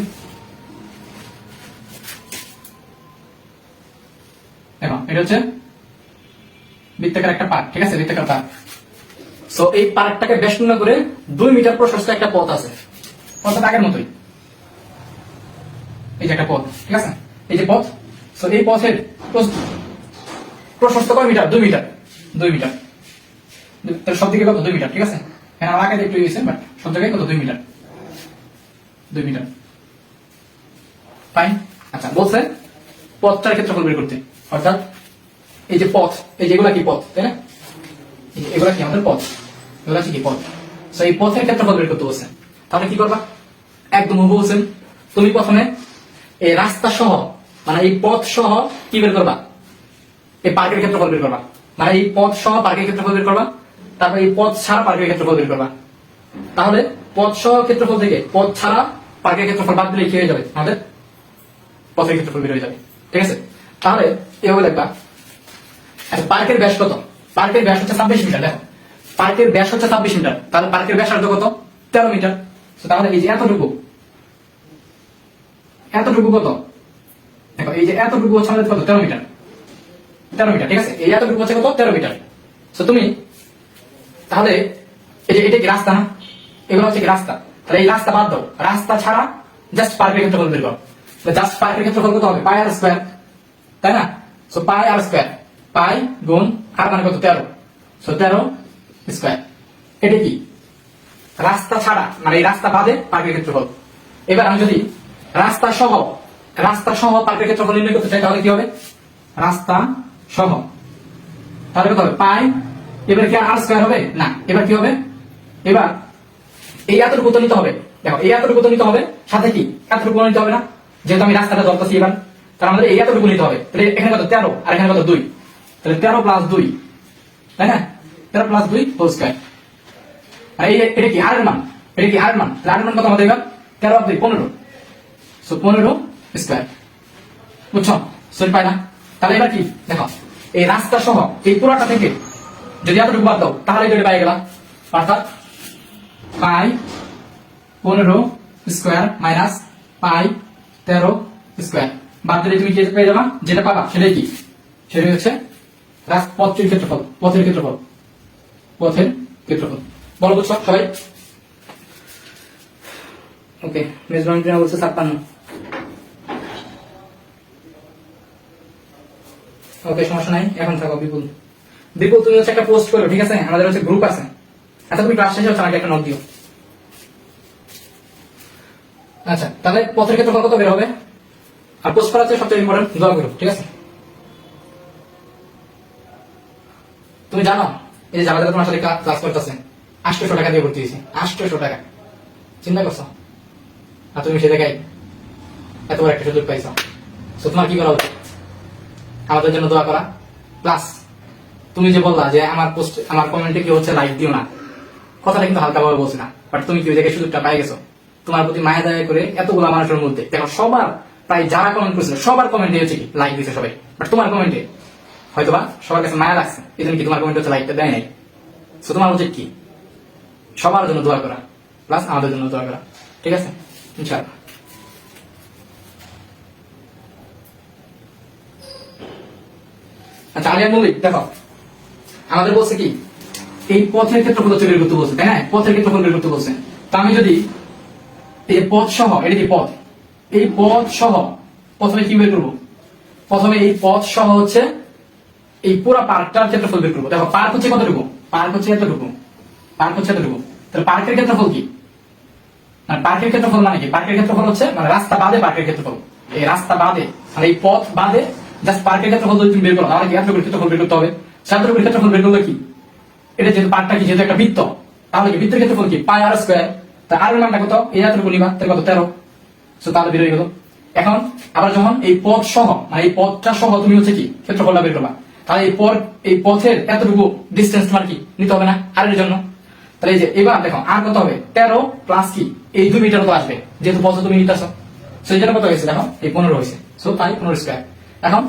দেখো এটা হচ্ছে বৃত্তাকার একটা পার্ক, ঠিক আছে, বৃত্তাকার পার্ক। সো এই পার্কটাকে বেষ্টন করে 2 মিটার প্রশস্ত একটা পথ আছে। পথটা আগের মতোই, এই যে একটা পথ, ঠিক আছে, এই যে পথ। সো এই পথের প্রশস্ত কয় মিটার? 2 মিটার। 2 মিটার, সব দিকে কত? 2 মিটার, ঠিক আছে। হ্যাঁ, আমার আগে একটু গেছে, বাট সব জায়গায় কত? 2 মিটার। 2 metre, fine. আচ্ছা, বলছে পথটার ক্ষেত্রফল বের করতে, অর্থাৎ এই যে পথ, এই যেগুলা কি পথ, তাই না? এগুলা কি আমাদের পথ, এগুলা কি পথ। সো এই পথের ক্ষেত্রফল বের করতে বলছে। তাহলে কি করবা? একদম হুবহু বলছেন, তুমি প্রথমে এই রাস্তা সহ, মানে এই পথ সহ কি বের করবা? এই পার্কের ক্ষেত্রফল বের করবা। মানে এই পথ সহ পার্কের ক্ষেত্রফল বের করবা, তারপর এই পথ ছাড়া পার্কের ক্ষেত্রফল বের করবা। তাহলে পথ সহ ক্ষেত্রফল থেকে পথ ছাড়া পার্কের ক্ষেত্রফল বাদ দিলে কি হয়ে যাবে? আমাদের পথের ক্ষেত্রফল বের হয়ে যাবে, ঠিক আছে। তাহলে এভাবে দেখবা, পার্কের ব্যাস কত? পার্কের ব্যাস হচ্ছে 26 মিটার। দেখো পার্কের ব্যাস হচ্ছে 26 মিটার, তাহলে পার্কের ব্যাসার্ধ কত? 13 মিটার। তাহলে এই যে এতটুকু, এতটুকু কত? দেখো এই যে এতটুকু হচ্ছে আমাদের কত? 13 মিটার। 13 মিটার, ঠিক আছে। এই এতটুকু হচ্ছে কত? 13 মিটার। তো তুমি তাহলে এই যে এটা কি রাস্তা না? এগুলো হচ্ছে কি রাস্তা। তাহলে এই রাস্তা বাদ দাও, রাস্তা ছাড়া জাস্ট পার্কের ক্ষেত্রফল বের করো। জাস্ট পার্কের ক্ষেত্রফল কত হবে? পাই আর স্কয়ার, তাই না? সো পাই আর স্কয়ার, পাই গুণ আর মানে কত? 13। So 13 square. এটা কি রাস্তা ছাড়া, মানে এই রাস্তা বাদে পার্কের ক্ষেত্রফল। এবার আমি যদি রাস্তা সহ পার্কের ক্ষেত্রফল নির্ণয় করতে চাই, তাহলে কি হবে? রাস্তা সহ, তাহলে কত হবে? পাই। এবার কি আর স্কয়ার হবে? না, এবার কি হবে? এবার এই এতটুকু তো নিতে হবে। দেখো এই এতটুকু তো নিতে হবে, সাথে কি এতটুকু নিতে হবে না? যেহেতু আমি রাস্তাটা ধরতেছি এবার, তাহলে আমাদের এই এতটুকু নিতে হবে। তাহলে এখানে কত? 13, আর এখানে কত? 2। তাহলে 13 প্লাস 2, তাই না? 13 প্লাস 2 হোল স্কয়ার। আর এটা কি আর মান? এটা কি আর মান? তাহলে আর মান কত আমাদের এবার? 13 আর 2 15। সো 15 স্কয়ার, বুঝছো? সো পাই না? তাহলে এবার কি দেখো, এই রাস্তা সহ এই পুরাটা থেকে যদি এতটুকু বাদ দাও, তাহলে এটা পাই গেলাম, অর্থাৎ পাই 15 স্কয়ার মাইনাস পাই 13 স্কয়ার। বাদ দিলে তুমি কি পেয়ে যাবা? যেটা পাবা সেটাই কি? সেটাই হচ্ছে পথের ক্ষেত্রফল। পথের ক্ষেত্রফল, পথের ক্ষেত্রফল। বলো বুঝছো সবাই? ওকে, মেজবান বলছে 56। ওকে, সমস্যা নাই, এখন থাকো। বিপুল, বিপুল তুমি হচ্ছে একটা পোস্ট করো, ঠিক আছে? আমাদের হচ্ছে গ্রুপ আছে। আচ্ছা, তুমি ক্লাস শেষে হচ্ছে আমাকে একটা নোট দিও। আচ্ছা, তাহলে পথের ক্ষেত্রফল কত বের হবে? আর পোস্ট করা হচ্ছে সবচেয়ে ইম্পর্টেন্ট, দোয়া করো, ঠিক আছে? তুমি জানো এই যে যারা যারা তোমার সাথে ক্লাস করতেছে 800 টাকা দিয়ে ভর্তি হয়েছে। 800 টাকা, চিন্তা করছো? আর তুমি সে জায়গায় এত বড় একটা সুযোগ পাইছো। তো তোমার কি করা উচিত? আমাদের জন্য দোয়া করা, প্লাস তুমি যে বললা যে আমার পোস্ট, আমার কমেন্টে কি হচ্ছে লাইক দিও না, কথাটা কিন্তু হালকা ভাবে বলছি না, বাট তুমি কি ওই জায়গায় সুযোগটা পাই গেছো? তোমার প্রতি মায়া দয়া করে এতগুলা মানুষের মধ্যে দেখো, সবার প্রায় যারা কমেন্ট করেছিল সবার কমেন্টে হচ্ছে কি লাইক দিছে সবাই, বাট তোমার কমেন্টে হয়তোবা সবার কাছে মায়া লাগছে, এই জন্য কি তোমার কমেন্টে হচ্ছে লাইকটা দেয় নাই। সো তোমার উচিত কি? সবার জন্য দোয়া করা, প্লাস আমাদের জন্য দোয়া করা, ঠিক আছে? ইনশাআল্লাহ। আচ্ছা, আলিয়া মল্লিক দেখো আমাদের বলছে কি এই পথের ক্ষেত্রফল হচ্ছে বের করতে বলছে, তাই না? পথের ক্ষেত্রফল বের করতে বলছে। তো আমি যদি এই পথ সহ, এটা কি পথ, এই পথ সহ প্রথমে কি বের করবো? প্রথমে এই পথ সহ হচ্ছে এই পুরা পার্কটার ক্ষেত্রফল বের করবো। দেখো পার্ক হচ্ছে কতটুকু? পার্ক হচ্ছে এতটুকু, পার্ক হচ্ছে এতটুকু, তাহলে পার্কের ক্ষেত্রফল কি? মানে পার্কের ক্ষেত্রফল মানে কি? পার্কের ক্ষেত্রফল হচ্ছে মানে রাস্তা বাদে পার্কের ক্ষেত্রফল, এই রাস্তা বাদে মানে এই পথ বাদে জাস্ট পার্কের ক্ষেত্রফল যদি তুমি বের করো তাহলে কি এতটুকুর ক্ষেত্রফল বের করতে হবে। এতটুকুর ক্ষেত্রফল বের করলে কি, এটা যেহেতু পার্কটা কি যেহেতু একটা বৃত্ত, তাহলে কি বৃত্তের ক্ষেত্রফল কি পাই আর স্কয়ার, তা আর এর মানটা কত? এই এতটুকু নিবা, তাহলে কত 13। সো তাহলে বের হয়ে গেল। এখন আবার যখন এই পথ সহ মানে এই পথটা সহ তুমি হচ্ছে কি ক্ষেত্রফলটা বের করবা, তাহলে এই পথের এতটুকু ডিসটেন্স তোমার কি নিতে হবে না আর এর জন্য। তাহলে এই যে এবার দেখো আর কত হবে 13 প্লাস কি এই 2 মিটার তো আসবে যেহেতু পথ তুমি নিতেছো। সো এই জন্য কত হয়েছে দেখো এই 15 হয়েছে। সো তাই 15 স্কয়ার। এখন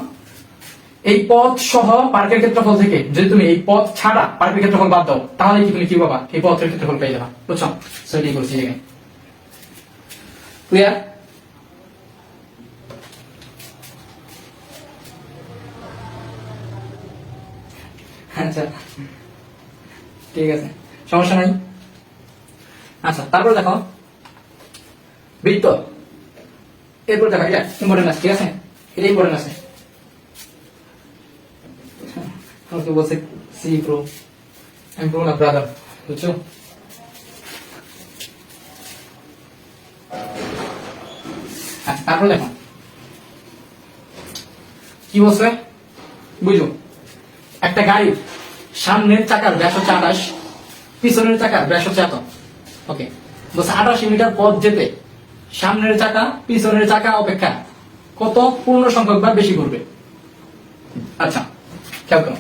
এই পথ সহ পার্কের ক্ষেত্রফল থেকে যদি তুমি এই পথ ছাড়া পার্কের ক্ষেত্রফল বাদ দাও তাহলে কি তুমি কি পাবা? এই পথের ক্ষেত্রফল পেয়ে যাবা। বুঝছো? সো এটাই করছি এখানে। ক্লিয়ার? আচ্ছা ঠিক আছে, সমস্যা নাই। আচ্ছা তারপর দেখো বৃত্ত, এরপর দেখো এটা ইম্পর্টেন্ট আছে, ঠিক আছে, এটা ইম্পর্টেন্ট আছে। আমাকে বলছে সি প্রো, আমি প্রো না ব্রাদার, বুঝছো? আচ্ছা তারপর দেখো কি বলছে বুঝো, একটা গাড়ির সামনের চাকার ব্যাস হচ্ছে 28, পিছনের চাকার ব্যাস হচ্ছে এত। ওকে, বলছে 28 মিটার পথ যেতে সামনের চাকা পিছনের চাকা অপেক্ষা কত পূর্ণ সংখ্যক বার বেশি ঘুরবে। আচ্ছা খেয়াল করো,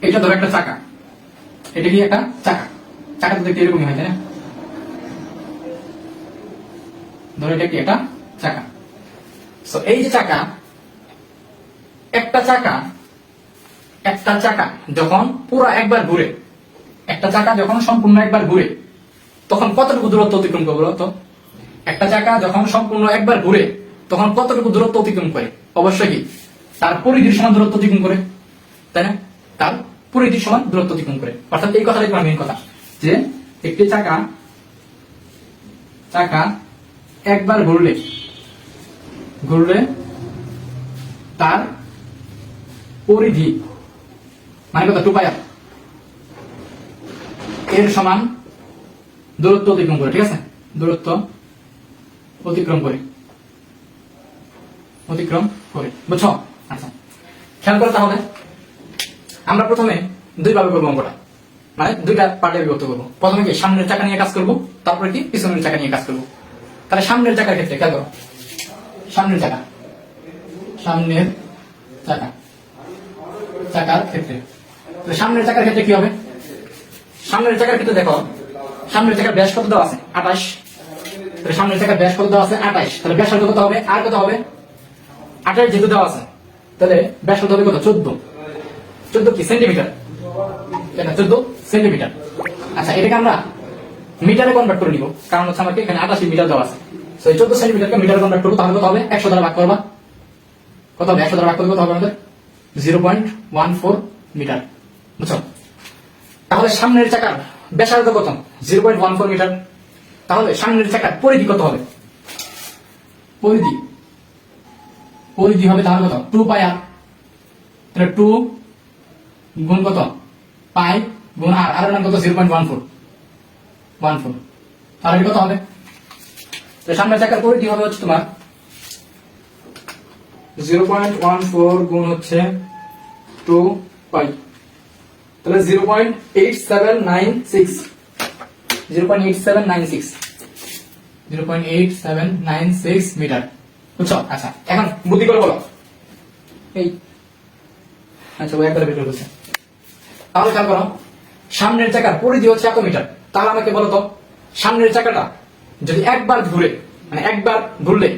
এটা ধরো একটা চাকা, এটা কি একটা চাকা, চাকা তো দেখতে এরকমই হয় তাই না? ধরো এটা কি একটা চাকা। সো এই যে চাকা, একটা চাকা যখন পুরো একবার ঘুরে, একটা চাকা যখন সম্পূর্ণ একবার ঘুরে তখন কতটুকু দূরত্ব অতিক্রম করবে বলো তো? একটা চাকা যখন সম্পূর্ণ একবার ঘুরে তখন কতটুকু দূরত্ব অতিক্রম করে? অবশ্যই কি তার পরিধির সমান দূরত্ব অতিক্রম করে, তাই না? তার পরিধির সমান দূরত্ব অতিক্রম করে। অর্থাৎ এই কথাটাই তোমার মেইন কথা, যে একটি চাকা একবার ঘুরলে তার পরিধি মানে কত 2 পাই আর এর সমান দূরত্ব অতিক্রম করে, ঠিক আছে? দূরত্ব অতিক্রম করে, বুঝছো? আচ্ছা খেয়াল করো, তাহলে আমরা প্রথমে দুই ভাবে করবো অঙ্কটা, মানে দুইটা পার্টে বিভক্ত করবো। প্রথমে কি সামনের চাকা নিয়ে কাজ করবো, তারপরে কি পিছনের চাকা নিয়ে কাজ করবো। তাহলে সামনের চাকার ক্ষেত্রে খেয়াল করো, সামনের চাকার ক্ষেত্রে সামনের চাকার ক্ষেত্রে কি হবে? সামনের চাকার ক্ষেত্রে দেখো, সামনের চাকার ব্যাস কত দেওয়া আছে 28, তাহলে সামনের চাকার ব্যাস কত দেওয়া আছে 28, তাহলে ব্যাস কত হবে আর কত হবে 28 যেহেতু দেওয়া আছে, তাহলে ব্যাস কত হবে কত 14 কি সেন্টিমিটার, 14 সেন্টিমিটার। আচ্ছা এটাকে আমরা মিটারে কনভার্ট করে নিব, কারণ হচ্ছে আমাকে এখানে 28 মিটার দেওয়া আছে। সো এই 14 সেন্টিমিটারকে মিটারে কনভার্ট করবো, তাহলে কত হবে 100 দ্বারা ভাগ করবা, কত হবে 100 দ্বারা ভাগ করলে কত হবে আমাদের 0.14 মিটার। বুঝছো? তাহলে সামনের চাকার ব্যাসার্ধ কত 0.14 মিটার, তাহলে সামনের চাকার পরিধি কত হবে? পরিধি হবে তাহলে কত 2 পাই আর, তাহলে 2 গুণ কত পাই গুণ আর, আর মান কত 0.14, তাহলে কত হবে? সামনের চাকার পরিধি হবে হচ্ছে তোমার 0.14 গুণ হচ্ছে 2 পাই, তাহলে 0.8796 মিটার। বুঝছো? আচ্ছা এখন বুদ্ধি করে বলো এই, আচ্ছা ওই একবারে বের করছে। তাহলে খেয়াল করো, সামনের চাকার পরিধি হচ্ছে এত মিটার, তাহলে আমাকে বলো তো সামনের চাকাটা যদি একবার ঘুরে, মানে একবার ঘুরলে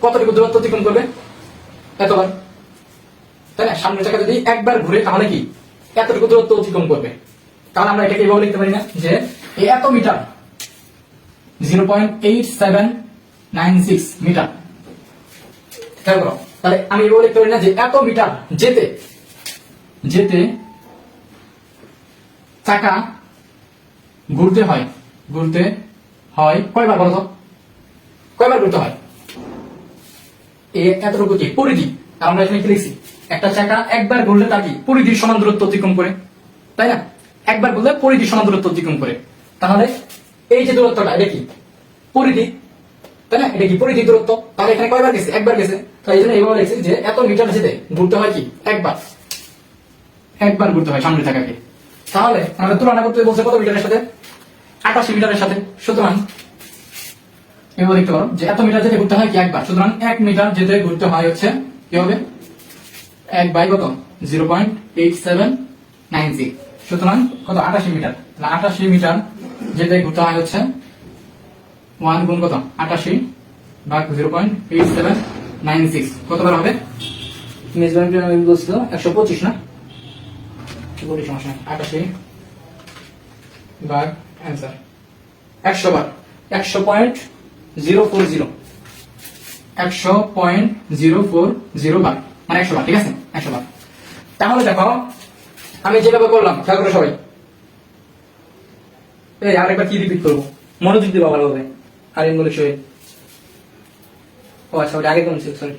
কতটুকু দূরত্ব অতিক্রম করবে? এতবার, তাই না? সামনের চাকা যদি একবার ঘুরে তাহলে কি এতটুকু দূরত্ব অতিক্রম করবে। তাহলে আমরা এটাকে এভাবে লিখতে পারি না যে এই এত মিটার 0.8796 মিটার। খেয়াল করো, তাহলে আমি এভাবে লিখতে পারি না যে এত মিটার যেতে চাকা ঘুরতে হয় কয়বার বলো তো? কয়বার ঘুরতে হয়? এতটুকু কি পরিধি, আমরা এখানে কি লিখছি একটা চাকা একবার ঘুরলে তার কি পরিধির সমান দূরত্ব অতিক্রম করে, তাই না? একবার বললে পরিধি সমান দূরত্ব অতিক্রম করে। তাহলে এই যে দূরত্বটা এটা কি পরিধি, তাই না? এটা কি পরিধি দূরত্ব। তাহলে এখানে কয়বার গেছে? একবার গেছে। তাই এই জন্য এইভাবে লিখছি যে এত মিটার যেতে ঘুরতে হয় কি একবার ঘুরতে হয় সামনে থাকাকে। তাহলে আমাদের তুলনা করতে বলছে কত মিটারের সাথে? 88 মিটারের সাথে। সুতরাং এবার দেখতে পারো যে এত মিটার যেতে ঘুরতে হয় কি একবার। সুতরাং 1 মিটার যেতে ঘুরতে হয় হচ্ছে কি হবে 1 বাই কত 0.8796। সুতরাং কত 88 মিটার। 88 মিটার যেতে ঘুরতে হয় হচ্ছে 1 গুণ কত 88 ভাগ 0.8796 কতবার হবে? মেজরমেন্ট আমি বলছিল 125 না, বলি সমস্যা নাই। 88 ভাগ অ্যান্সার 100 বার 100.040 100.040 বার মানে 100 বার, ঠিক আছে 100 বার। তাহলে দেখো আমি যেভাবে করলাম খেয়াল করো সবাই। এই আরেকবার কি রিপিট করবো, মনোযোগ দিবা ভালোভাবে। আর বলে সই ও আচ্ছা ওটা আগে কোন ছিল, সরি।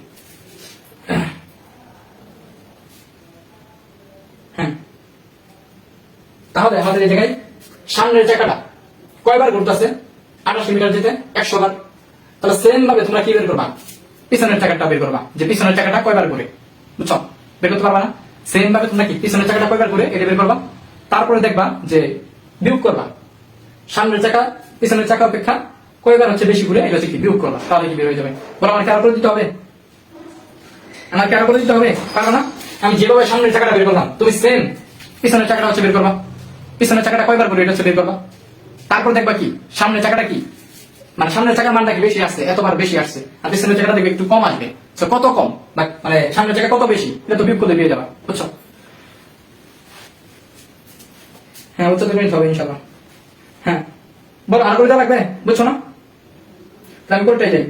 হ্যাঁ, তাহলে আমাদের এই জায়গায় সামনের চাকাটা কয়বার ঘুরতেছে? 88 মিটার যেতে 100 বার। তাহলে সেম ভাবে তোমরা কি বের করবা? পিছনের চাকাটা বের করবা, যে পিছনের চাকাটা কয়বার ঘুরে, বুঝছো? বের করতে পারবা না? সেম ভাবে তোমরা কি পিছনের চাকাটা কয়বার ঘুরে এটা বের করবা। তারপরে দেখবা যে বিয়োগ করবা, সামনের চাকা পিছনের চাকা অপেক্ষা কয়বার হচ্ছে বেশি ঘুরে, এটা হচ্ছে কি বিয়োগ করবা। তাহলে কি বের হয়ে যাবে? বলো আমার কারো করে দিতে হবে? আমার কারো করে দিতে হবে? পারো না? আমি যেভাবে সামনের চাকাটা বের করলাম তুমি সেম পিছনের চাকাটা হচ্ছে বের করবা। পিছনের চাকাটা কয়বার ঘুরে এটা হচ্ছে বের করবা। তারপর দেখবা কি সামনের চাকাটা কি মানে সামনের চাকার মানটা কি বেশি আসছে, এতবার বেশি আসছে, আর পিছনের চাকাটা দেখবে একটু কম আসবে। তো কত কম মানে সামনের চাকা কত বেশি এটা তো বিয়োগ করে দিয়ে যাবা, বুঝছো? হ্যাঁ উত্তর দেবেন হবে ইনশাআল্লাহ। হ্যাঁ বলো আর করে দেওয়া লাগবে, বুঝছো না? আমি কোনটাই যাই।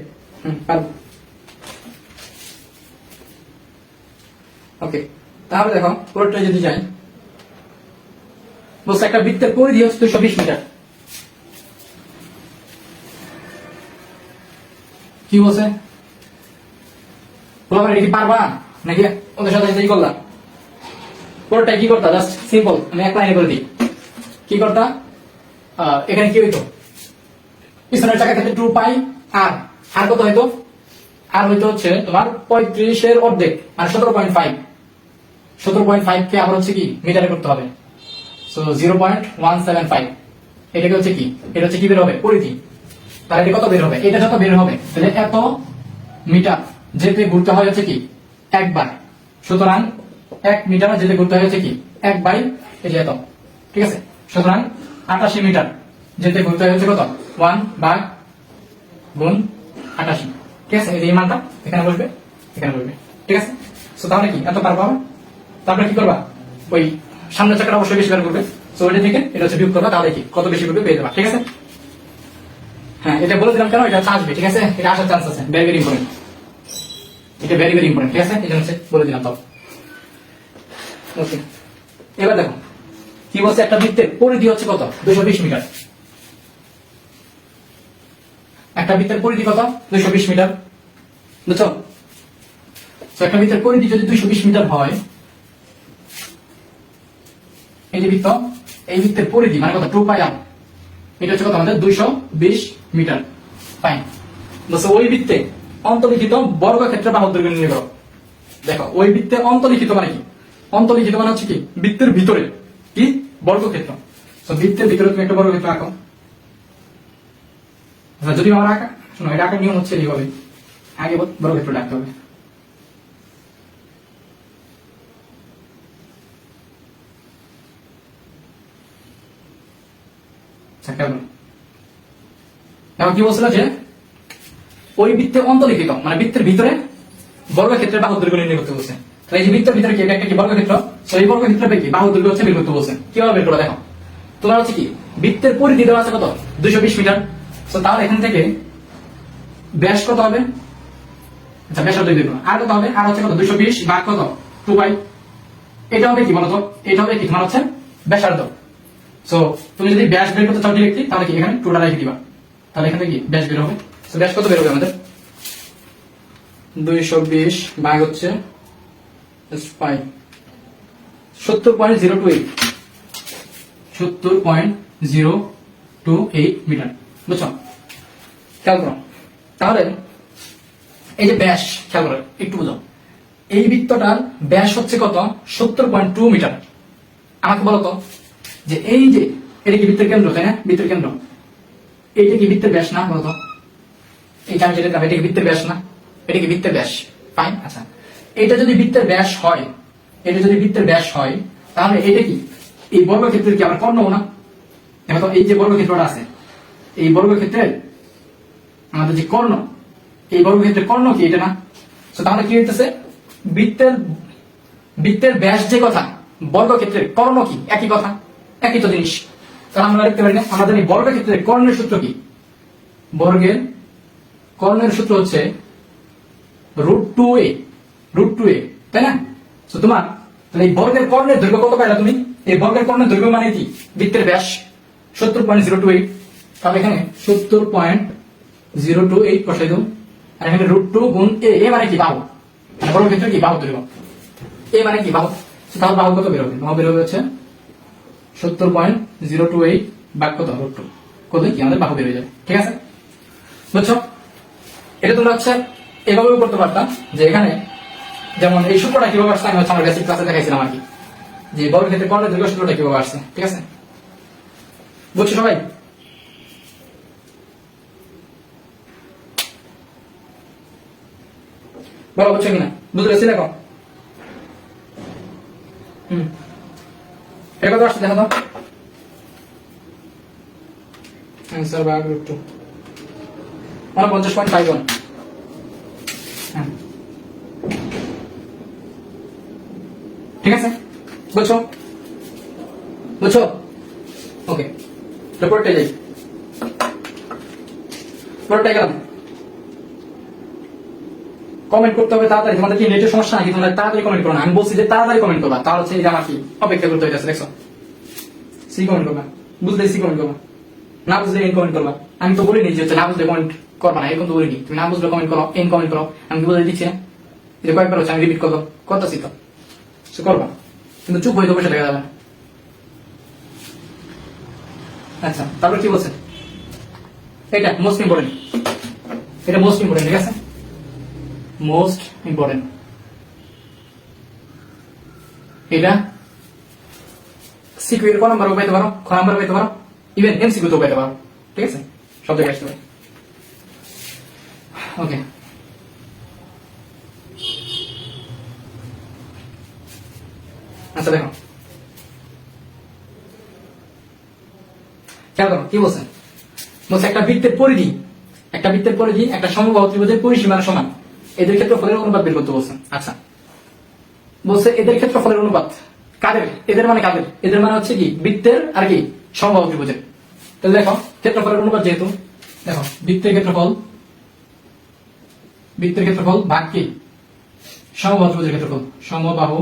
পারবো। ওকে, তাহলে দেখো কোনটাই যদি যাই, বলছে একটা বৃত্তের পরিধি হচ্ছে 220 মিটার। কি বলছে বলো এটা কি পারবা নাকি ওদের সাথে সাথেই করলাম? পুরোটাই কি করতা? জাস্ট সিম্পল আমি এক লাইনে করে দিই। কি করতা? এখানে কি হইতো? পিছনের চাকা থেকে 2 পাই আর আর কত হইতো? আর হইতো হচ্ছে তোমার 35 এর অর্ধেক মানে 17.5। 17.5 কে আবার হচ্ছে কি মিটারে করতে হবে। সো 0.175 এটাকে হচ্ছে কি, এটা হচ্ছে কি বের হবে পরিধি। তাহলে এটা কত বের হবে? এটা যত বের হবে তাহলে এত মিটার যেতে ঘুরতে হয় হচ্ছে কি একবার। সুতরাং 1 মিটার যেতে ঘুরতে হয় হচ্ছে কি 1 বাই এই যে এত, ঠিক আছে? সুতরাং 88 মিটার যেতে ঘুরতে হয় হচ্ছে কত 1 ভাগ গুণ 88, ঠিক আছে? এই মানটা এখানে বসবে, এখানে বসবে, ঠিক আছে? সো তাহলে কি এত পারবা? তারপরে কি করবা? ওই সামনের চাকাটা অবশ্যই বেশি বার করবে। সো ওইটা থেকে এটা হচ্ছে বিয়োগ করবা, তাহলে কি কত বেশি করবে পেয়ে যাবা, ঠিক আছে? হ্যাঁ এটা বলে দিলাম কেন, এটা আসবে, ঠিক আছে? এটা আসার চান্স আছে, ভেরি ভেরি ইম্পর্টেন্ট। এটা ভেরি ভেরি ইম্পর্টেন্ট, ঠিক আছে? এই জন্য বলে দিলাম তো। ওকে, এবার দেখো কি বলছে, একটা বৃত্তের পরিধি হচ্ছে কত 220 মিটার। একটা বৃত্তের পরিধি কত 220 মিটার, বুঝছো? তো একটা বৃত্তের পরিধি যদি 220 মিটার হয়, এই যে বৃত্ত, এই বৃত্তের পরিধি মানে কত 2 পাই আর এটা হচ্ছে কত আমাদের 220 মিটার। ফাইন। বলছে ওই বৃত্তে অন্তর্লিখিত বর্গক্ষেত্রের বাহুর দৈর্ঘ্য নির্ণয় করো। দেখো ওই বৃত্তে অন্তর্লিখিত মানে কি? অন্তর্লিখিত মানে হচ্ছে কি বৃত্তের ভিতরে কি বর্গক্ষেত্র। তো বৃত্তের ভিতরে তুমি একটা বর্গক্ষেত্র আঁকো। যদি আমার আঁকা শোনো, এটা আঁকার নিয়ম হচ্ছে এইভাবে, আগে বর্গক্ষেত্রটা আঁকতে হবে। এখন কি বলছিল যে ওই বৃত্তে অন্তর্লিখিত মানে বৃত্তের ভিতরে বর্গক্ষেত্রের বাহুর দৈর্ঘ্য নির্ণয় করতে বলছে। তাহলে এই যে বৃত্তের ভিতরে কি এটা একটা কি বর্গক্ষেত্র, সেই বর্গক্ষেত্রের কি বাহুর দৈর্ঘ্য হচ্ছে বের করতে বলছে। কিভাবে বের করবে দেখো, তোমার হচ্ছে কি বৃত্তের পরিধি দেওয়া আছে কত 220 মিটার। তো তাহলে এখান থেকে ব্যাস কত হবে? আচ্ছা ব্যাসার্ধ বের করো। আর কত হবে? আর হচ্ছে কত 220 ভাগ কত 2 পাই। এটা হবে কি বলতো? এটা হবে কি তোমার হচ্ছে ব্যাসার্ধ। সো তুমি যদি ব্যাস বের করতে চাও ডিরেক্টলি, তাহলে কি এখানে টোটাল রেখে দিবা, তাহলে এখানে কি ব্যাস বের হবে। সো ব্যাস কত বের হবে আমাদের 220 ভাগ হচ্ছে পাই 70.028 70.028 মিটার। বুঝছো? খেয়াল করো, তাহলে এই যে ব্যাস, খেয়াল করো একটু বুঝো, এই বৃত্তটার ব্যাস হচ্ছে কত? 70.2 মিটার। আমাকে বলো তো যে এই যে এটা কি বৃত্তের কেন্দ্র, তাই না? বৃত্তের কেন্দ্র, এইটা কি বৃত্তের ব্যাস না? বলতো এইটা আমি যেটা এটা কি বৃত্তের ব্যাস না? এটা কি বৃত্তের ব্যাস? ফাইন। আচ্ছা, এটা যদি বৃত্তের ব্যাস হয়, এটা যদি বৃত্তের ব্যাস হয়, তাহলে এটা কি এই বর্গক্ষেত্রের কি আমরা কর্ণ না? দেখো তো, এই যে বর্গক্ষেত্রটা আছে, এই বর্গক্ষেত্রের আমাদের যে কর্ণ, এই বর্গক্ষেত্রের কর্ণ কি এটা না? তো তাহলে কি হইতেছে, বৃত্তের বৃত্তের ব্যাস যে কথা, বর্গক্ষেত্রের কর্ণ কি একই কথা, একই তো জিনিস। তাহলে আমরা লিখতে পারি না, আমরা জানি বর্গক্ষেত্রের কর্ণের সূত্র কি? বর্গের কর্ণের সূত্র হচ্ছে √2a, √2a, তাই না? তো তোমার তাহলে এই বর্গের কর্ণের দৈর্ঘ্য কত পাইলা তুমি? এই বর্গের কর্ণের দৈর্ঘ্য মানে কি? বৃত্তের ব্যাস 70.028। তাহলে এখানে 70.028 বসাই দাও, আর এখানে √2 গুণ a, a মানে কি? বাহু। মানে বর্গক্ষেত্রের কি? বাহু দৈর্ঘ্য। a মানে কি? বাহু। তাহলে বাহু কত বের হবে? বাহু বের হবে হচ্ছে 70.028 ভাগ কত? √2 কত কি আমাদের বাহু বের হয়ে যাবে। ঠিক আছে, বুঝছো? এটা তোমরা হচ্ছে এভাবেও করতে পারতাম, যে এখানে যেমন এই সূত্রটা কিভাবে আসছে আমি হচ্ছে আমার বেসিক ক্লাসে দেখাইছিলাম আর কি, যে বর্গক্ষেত্রের কর্ণের দৈর্ঘ্য সূত্রটা কিভাবে আসছে। ঠিক আছে, বুঝছো সবাই? বলো বুঝছো কিনা, বুঝতে পেরেছি? দেখো এটা কত আসছে দেখো তো, অ্যান্সার ভাগ √2 50.51। ঠিক আছে, বুঝছো? বুঝছো? ওকে, রিপোর্টে যাই, রিপোর্টে গেলাম। কমেন্ট করতে হবে তাড়াতাড়ি। তোমাদের কি নেটের সমস্যা নাকি? তোমরা তাড়াতাড়ি কমেন্ট করো না। আমি বলছি যে তাড়াতাড়ি কমেন্ট করবা, তাহলে হচ্ছে এই যে আমার কি অপেক্ষা করতে হইতেছে। দেখছো, সি কমেন্ট করবা, বুঝলে সি কমেন্ট করবা, না বুঝলে এন কমেন্ট করবা। আমি তো বলিনি যে হচ্ছে না বুঝলে কমেন্ট করবা না, এরকম তো বলিনি। তুমি না বুঝলে কমেন্ট করো, এন কমেন্ট করো, আমি বলে দিচ্ছি না, যে কয়েকবার হচ্ছে আমি রিপিট করবো, করতেছি তো, সে করবা, কিন্তু চুপ হয়ে তো বসে দেখা যাবে না। আচ্ছা, তারপর কি বলছে? এটা মোস্ট ইম্পর্টেন্ট, এটা মোস্ট ইম্পর্টেন্ট। ঠিক আছে, মোস্ট ইম্পর্টেন্ট এটা। সিকিউ এর ক নাম্বার পাইতে পারো, খ নাম্বার পাইতে পারো, ইভেন এমসিকিউ তো পাইতে পারো। ঠিক আছে, সব জায়গায় আসতে পারে। ওকে, আচ্ছা দেখো, খেয়াল করো কি বলছে। বলছে একটা বৃত্তের পরিধি, একটা বৃত্তের পরিধি একটা সমবাহু ত্রিভুজের পরিসীমার সমান, এদের ক্ষেত্রফলের অনুপাত বের করতে বলছে। আচ্ছা, বলছে এদের ক্ষেত্রফলের অনুপাত কাদের? এদের মানে কাদের? এদের মানে হচ্ছে কি বৃত্তের আর কি সমবাহু ত্রিভুজের। তাহলে দেখো ক্ষেত্রফলের অনুপাত যেহেতু, দেখো বৃত্তের ক্ষেত্রফল, বৃত্তের ক্ষেত্রফল ভাগ কি সমবাহু ত্রিভুজের ক্ষেত্রফল, সমবাহু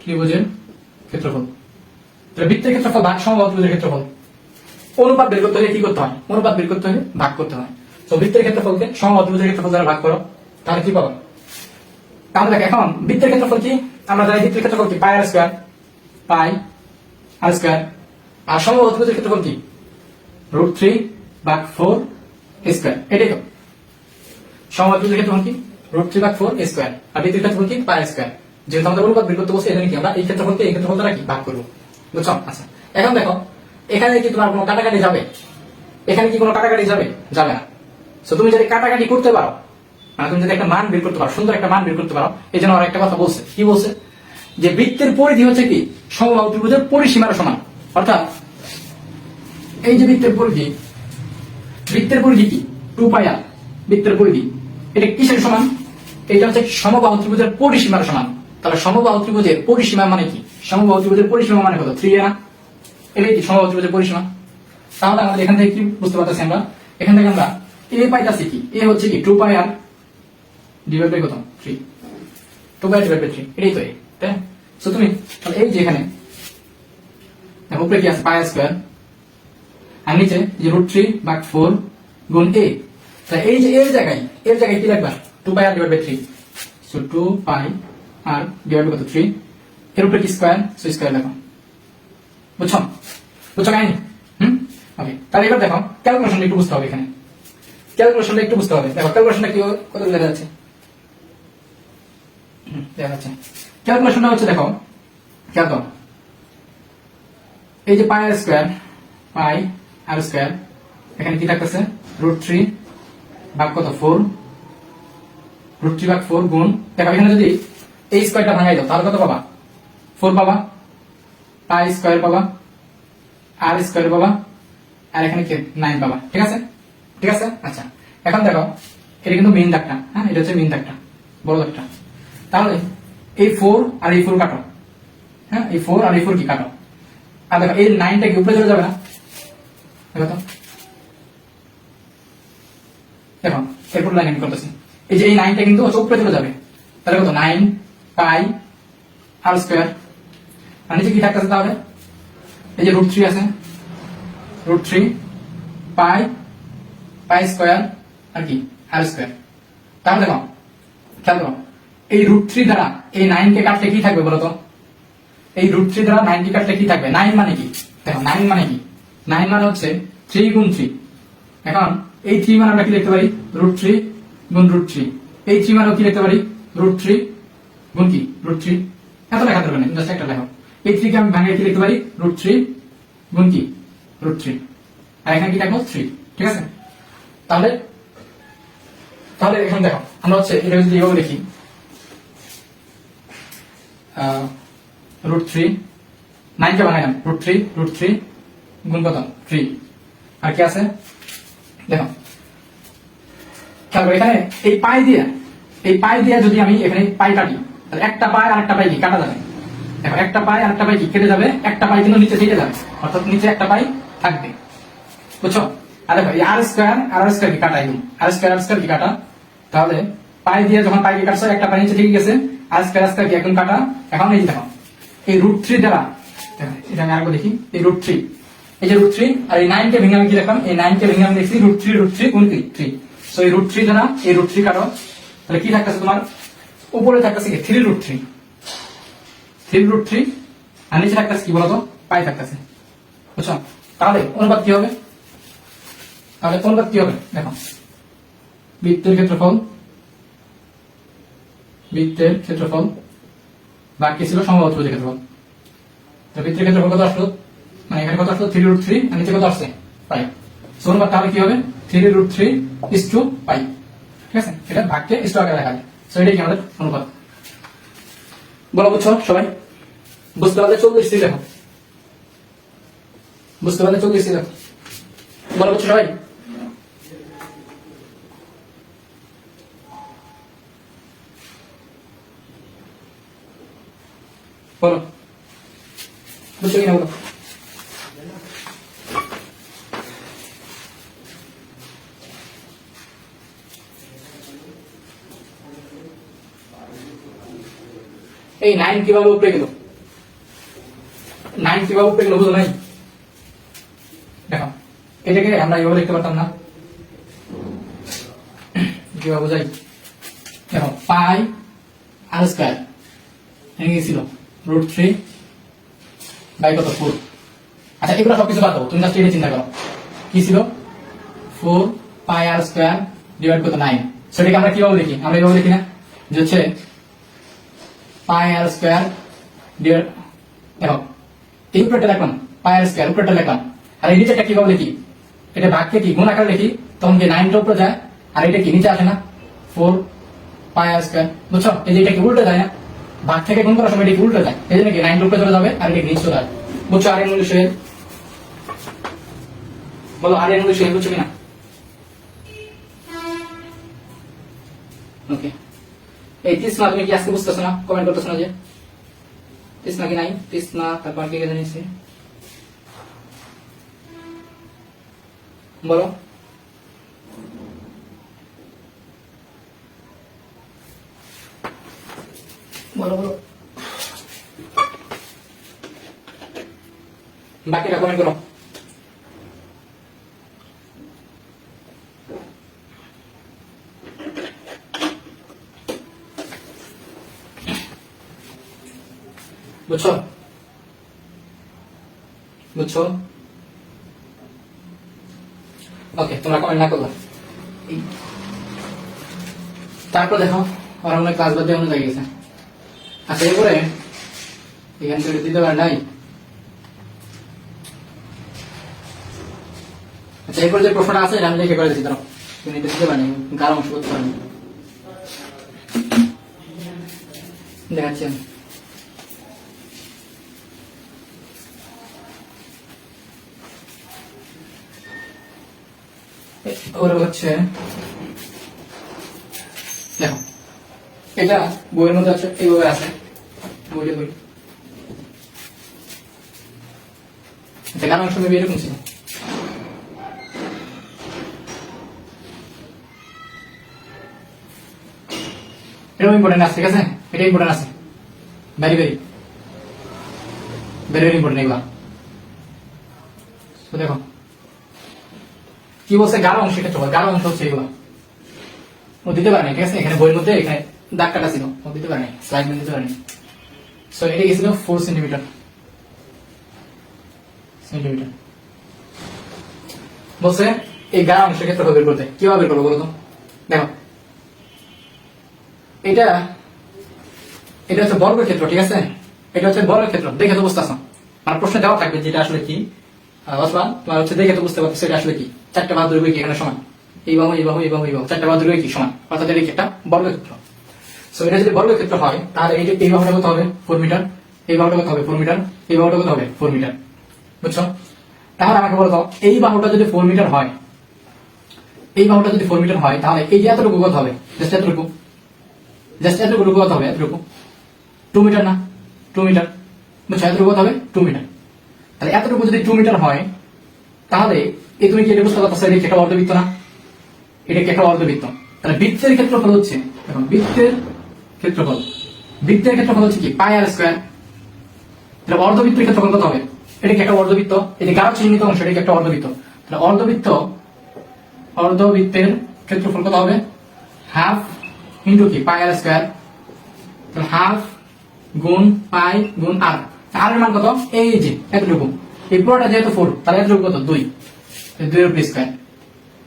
ত্রিভুজের ক্ষেত্রফল। তাহলে বৃত্তের ক্ষেত্রফল ভাগ সমবাহু ত্রিভুজের ক্ষেত্রফল। অনুপাত বের করতে হলে কি করতে হয়? অনুপাত বের করতে হলে ভাগ করতে হয়। তো বৃত্তের ক্ষেত্রফলকে সমবাহু ত্রিভুজের ক্ষেত্রফল দ্বারা ভাগ করো, তাহলে কি পাবো? তাহলে দেখ, এখন বৃত্তের ক্ষেত্রফল কি আমরা জানি? বৃত্তের ক্ষেত্রফল কি? পাই আর স্কয়ার, পাই আর স্কয়ার। আর সমবাহু ত্রিভুজের ক্ষেত্রফল কি? √3 ভাগ 4 স্কয়ার। এটাই তো সমবাহু ত্রিভুজের ক্ষেত্রফল কি? √3 ভাগ 4 স্কয়ার। আর বৃত্তের ক্ষেত্রফল কি? Pi square. যেহেতু আমাদের অনুপাত বের করতে বলছে, এখানে কি আমরা এই ক্ষেত্রফলকে এই ক্ষেত্রফল দ্বারা কি ভাগ করবো। বুঝছো? আচ্ছা, এখন দেখো এখানে কি তোমার কোনো কাটাকাটি যাবে? এখানে কি কোনো কাটাকাটি যাবে? যাবে না। তো তুমি যদি কাটাকাটি করতে পারো, মানে তুমি যদি একটা মান বের করতে পারো, সুন্দর একটা মান বের করতে পারো, এই জন্য আর একটা কথা বলছে। কি বলছে? যে বৃত্তের পরিধি হচ্ছে কি সমবাহু ত্রিভুজের পরিসীমার সমান। অর্থাৎ এই যে বৃত্তের পরিধি, বৃত্তের পরিধি কি 2πr, বৃত্তের পরিধি এটা কিসের সমান? এটা হচ্ছে সমবাহু ত্রিভুজের পরিসীমার সমান। তাহলে সমবাহু ত্রিভুজের পরিসীমা মানে কি? সমবাহু ত্রিভুজের পরিসীমা মানে কত? 3a না? এটাই কি সমবাহু ত্রিভুজের পরিসীমা। তাহলে আমাদের এখান থেকে কি বুঝতে পারতেছি আমরা? এখান থেকে আমরা a পাইতাছি কি? a হচ্ছে কি 2πr ডিভাইড বাই কত? 3, 2πr ডিভাইড বাই 3, এটাই তো a, তাই? সো তুমি তাহলে এই যে এখানে দেখো উপরে কি আছে? পাই স্কয়ার, আর নিচে যে √3 ভাগ 4 গুণ a। তাহলে এই যে এর জায়গায় কি লিখবা? 2πr divide by 3। So 2πr divide by কত? 3, এর উপরে কি স্কয়ার, সো স্কয়ার দেখো বুঝছো বুঝছো কাহিনী? ওকে, তাহলে এবার দেখো ক্যালকুলেশনটা একটু বুঝতে হবে। এখানে ক্যালকুলেশনটা একটু বুঝতে হবে। দেখো ক্যালকুলেশনটা কি কত দেখা যাচ্ছে, দেখা যাচ্ছে। ক্যালকুলেশনটা হচ্ছে দেখো খেয়াল করো, এই যে পাই আর স্কোয়ার, পাই আর স্কোয়ার, এখানে কি থাকতেছে √3 ভাগ কত 4, √3 ভাগ 4 গুণ, দেখো এখানে যদি এই স্কোয়ারটা ভাঙাই দাও তাহলে কত পাবা 4 পাবা, পাই স্কোয়ার পাবা, আর স্কোয়ার পাবা, আর এখানে কি 9 পাবা। ঠিক আছে ঠিক আছে। আচ্ছা এখন দেখো এটা কিন্তু মেইন দাগটা, হ্যাঁ এটা হচ্ছে মেইন দাগটা, বড় দাগটা। তাহলে এই 4 আর এই 4 কাটো, হ্যাঁ এই 4 আর এই 4 কি কাটো, আর দেখো এই 9টা কি উপরে চলে যাবে না, দেখো তো, দেখো এরপর লাইন করতেছি, এই যে এই 9টা কিন্তু উপরে চলে যাবে, তাহলে কত 9 পাই আর স্কোয়ার, আর নিচে কি থাকতেছে তাহলে এই যে √3 আছে, √3 পাই, পাই স্কোয়ার আর কি আর স্কোয়ার। তাহলে দেখো খেয়াল করো, এই √3 দ্বারা এই 9 কে কাটলে কি থাকবে বলতো, এই √3 দ্বারা 9 কে কাটলে কি থাকবে, 9 মানে কি, দেখো 9 মানে কি, 9 মানে হচ্ছে 3 গুণ 3। এখন এই 3 মানে আমরা কি লিখতে পারি √3 গুণ √3, এই 3 মানে কি লিখতে পারি √3 গুণ কি √3, এত লেখা দরকার নেই, জাস্ট একটা লেখো। এই 3 কে আমি ভাঙিয়ে কি লিখতে পারি √3 গুণ কি √3, আর এখানে কি থাকলো 3। ঠিক আছে, তাহলে তাহলে এখন দেখো আমরা হচ্ছে এটা যদি এইভাবে লিখি √3, 9 কে বানাইলাম √3 গুণ কত 3, আর কি আছে দেখো খেয়াল করো, এখানে এই পাই দিয়ে যদি আমি এখানে পাই কাটি তাহলে একটা পাই আর একটা পাই কি কাটা যাবে, দেখো একটা পাই আর একটা পাই কি কেটে যাবে, একটা পাই কিন্তু নিচে থেকে যাবে, অর্থাৎ নিচে একটা পাই থাকবে, বুঝছো। আর দেখো এই আর স্কোয়ার কি কাটা, এগুলো আর স্কোয়ার কি কাটা, তাহলে পাই দিয়ে যখন পাই কে কাটছো একটা পাই নিচে থেকে গেছে, আর স্কোয়ার কি একদম কাটা। এখন এই দেখো এই √3 দ্বারা, এটা আমি আরেকবার দেখি, এই √3, এই যে √3 আর এই 9 কে ভেঙে আমি কি লিখলাম, এই 9 কে ভেঙে আমি লিখছি √3 গুণ 3। সো এই √3 দ্বারা এই √3 কাটো, তাহলে কি থাকতেছে তোমার উপরে থাকতেছে কি 3√3 আর নিচে থাকতেছে কি বলতো পাই থাকতেছে, বুঝছো। তাহলে অনুপাত কি হবে, দেখো বৃত্তের ক্ষেত্রফল ভাগ কি ছিল সমবাহু ত্রিভুজের ক্ষেত্রফল, তো বৃত্তের ক্ষেত্রফল কত আসলো, মানে এখানে কত আসলো 3√3 আর নিচে কত আসছে পাই, সো অনুপাত তাহলে কি হবে 3√3 পাই। ঠিক আছে, এটা ভাগকে ইস্টু আকারে লেখা যায়, সো এটাই কি আমাদের অনুপাত। বলো বুঝছো সবাই, বুঝতে পারলে 40 দেখো, বুঝতে পারলে 40 দেখো, বলো বুঝছো সবাই। বলো বুঝছো কিনা বলো। এই 9 কিভাবে উপরে গেল, 9 কিভাবে উপরে গেল বুঝো নাই, দেখো এটাকে আমরা এইভাবে লিখতে পারতাম না, কিভাবে বোঝাই, দেখো পাই আর স্কোয়ার এখানে ছিল √3 বাই কত 4। আচ্ছা এগুলো সবকিছু বাদ দাও, তুমি জাস্ট এটা চিন্তা করো কি ছিল 4 পাই আর স্কোয়ার ডিভাইড কত 9, সেটাকে আমরা কিভাবে লিখি, আমরা এইভাবে লিখি না যে হচ্ছে পাই আর স্কোয়ার ডিভাইড, দেখো এই উপরেটা লিখলাম পাই আর স্কোয়ার উপরেটা লিখলাম, আর এই নিচেটা কিভাবে লিখি, এটা ভাগকে কি গুণ আকারে লিখি, তখন কি 9টা উপরে যায় আর এটা কি নিচে আসে না 4 পাই আর স্কোয়ার, বুঝছো। এই যে এটা কি উল্টে যায় না, ভাগ থেকে গুণ করার সময় এটা কি উল্টে যায়, এই জন্য কি 9 উপরে চলে যাবে আর এটা নিচে চলে আসবে, বুঝছো। আর এর মূল্য সে বলো, আর এর মূল্য সে বুঝছো কিনা, ওকে। এই তৃষ্ণা তুমি কি আজকে বুঝতেছো না, কমেন্ট করতেছো না যে তৃষ্ণা কি নাই, তৃষ্ণা তারপর কি জানিয়েছে বলো, বলো বলো বাকিটা কমেন্ট করো। বুঝছো বুঝছো? ওকে, তোমরা কমেন্ট না করলা। তারপর দেখো ওরা মনে ক্লাস বাদ দিয়ে অন্য জায়গায় গেছে। আচ্ছা, এরপরে এখান থেকে দিতে পারে নাই। আচ্ছা, এরপরে যে প্রশ্নটা আছে আমি লিখে করে দিচ্ছি, ধরো তুমি এটা দিতে পারি গাঢ় অংশ করতে পারি, দেখাচ্ছি আমি। ওরা হচ্ছে দেখো, এটা বইয়ের মধ্যে আছে, এইভাবে আছে বইটা বই। আচ্ছা, গাঢ় অংশ মেবি এরকম ছিল। এটাও ইম্পর্টেন্ট আছে, ঠিক আছে, এটা ইম্পর্টেন্ট আছে, very very very very important এগুলা। তো দেখো কি বলছে, গাঢ় অংশের ক্ষেত্রে গাঢ় অংশ হচ্ছে এগুলো। ও দিতে পারে না, ঠিক আছে, এখানে বইয়ের মধ্যে এখানে দাগ কাটা ছিল, ও দিতে পারে না, স্লাইড ম্যান দিতে পারে না। সো এটা গেছিল 4 সেন্টিমিটার সেন্টিমিটার। বলছে এই গাঢ় অংশের ক্ষেত্রে বের করতে, কিভাবে বের করবো বলো তো? দেখো এটা এটা হচ্ছে বর্গক্ষেত্র, ঠিক আছে, এটা হচ্ছে বর্গক্ষেত্র, দেখে তো বুঝতেছ। আর প্রশ্ন দেওয়া থাকবে যেটা আসলে কি, অথবা তোমার হচ্ছে দেখে তো বুঝতে পারছো এটা আসলে কি। চারটা বাহু দৈর্ঘ্য কি এখানে সমান, এই বাহু এই বাহু এই বাহু এই বাহু, চারটা বাহু দৈর্ঘ্য কি সমান, অর্থাৎ এটা কি একটা বর্গক্ষেত্র। সো এটা যদি বর্গক্ষেত্র হয় তাহলে এই যে এই বাহুটা কত হবে 4 মিটার, এই বাহুটা কত হবে 4 মিটার, এই বাহুটা কত হবে 4 মিটার, বুঝছো? তাহলে আমাকে বলো তো, এই বাহুটা যদি 4 মিটার হয়, এই বাহুটা যদি 4 মিটার হয়, তাহলে এই যে এতটুকু কত হবে, জাস্ট এতটুকু, জাস্ট এতটুকু কত হবে, এতটুকু 2 মিটার না, 2 মিটার, বুঝছো? এতটুকু কত হবে 2 মিটার। তাহলে এতটুকু যদি 2 মিটার হয়, তাহলে এই তুমি কি এটা বুঝতে পারছো, এটা কি একটা অর্ধবৃত্ত না? এটা কি একটা অর্ধবৃত্ত? তাহলে বৃত্তের ক্ষেত্রফল হচ্ছে, এখন বৃত্তের ক্ষেত্রফল, বৃত্তের ক্ষেত্রফল হচ্ছে কি পাই আর স্কয়ার। তাহলে অর্ধবৃত্তের ক্ষেত্রফল কত হবে? এটা কি একটা অর্ধবৃত্ত? এই যে গাঢ় চিহ্নিত অংশ, এটা কি একটা অর্ধবৃত্ত? তাহলে অর্ধবৃত্তের ক্ষেত্রফল কত হবে? হাফ ইন্টু কি পাই আর স্কয়ার। তাহলে হাফ গুণ পাই গুণ আর, আর এর মান কত? এই যে এতটুকু, এই পুরোটা যেহেতু 4, তাহলে এতটুকু কত 2, 2 এর স্কয়ার।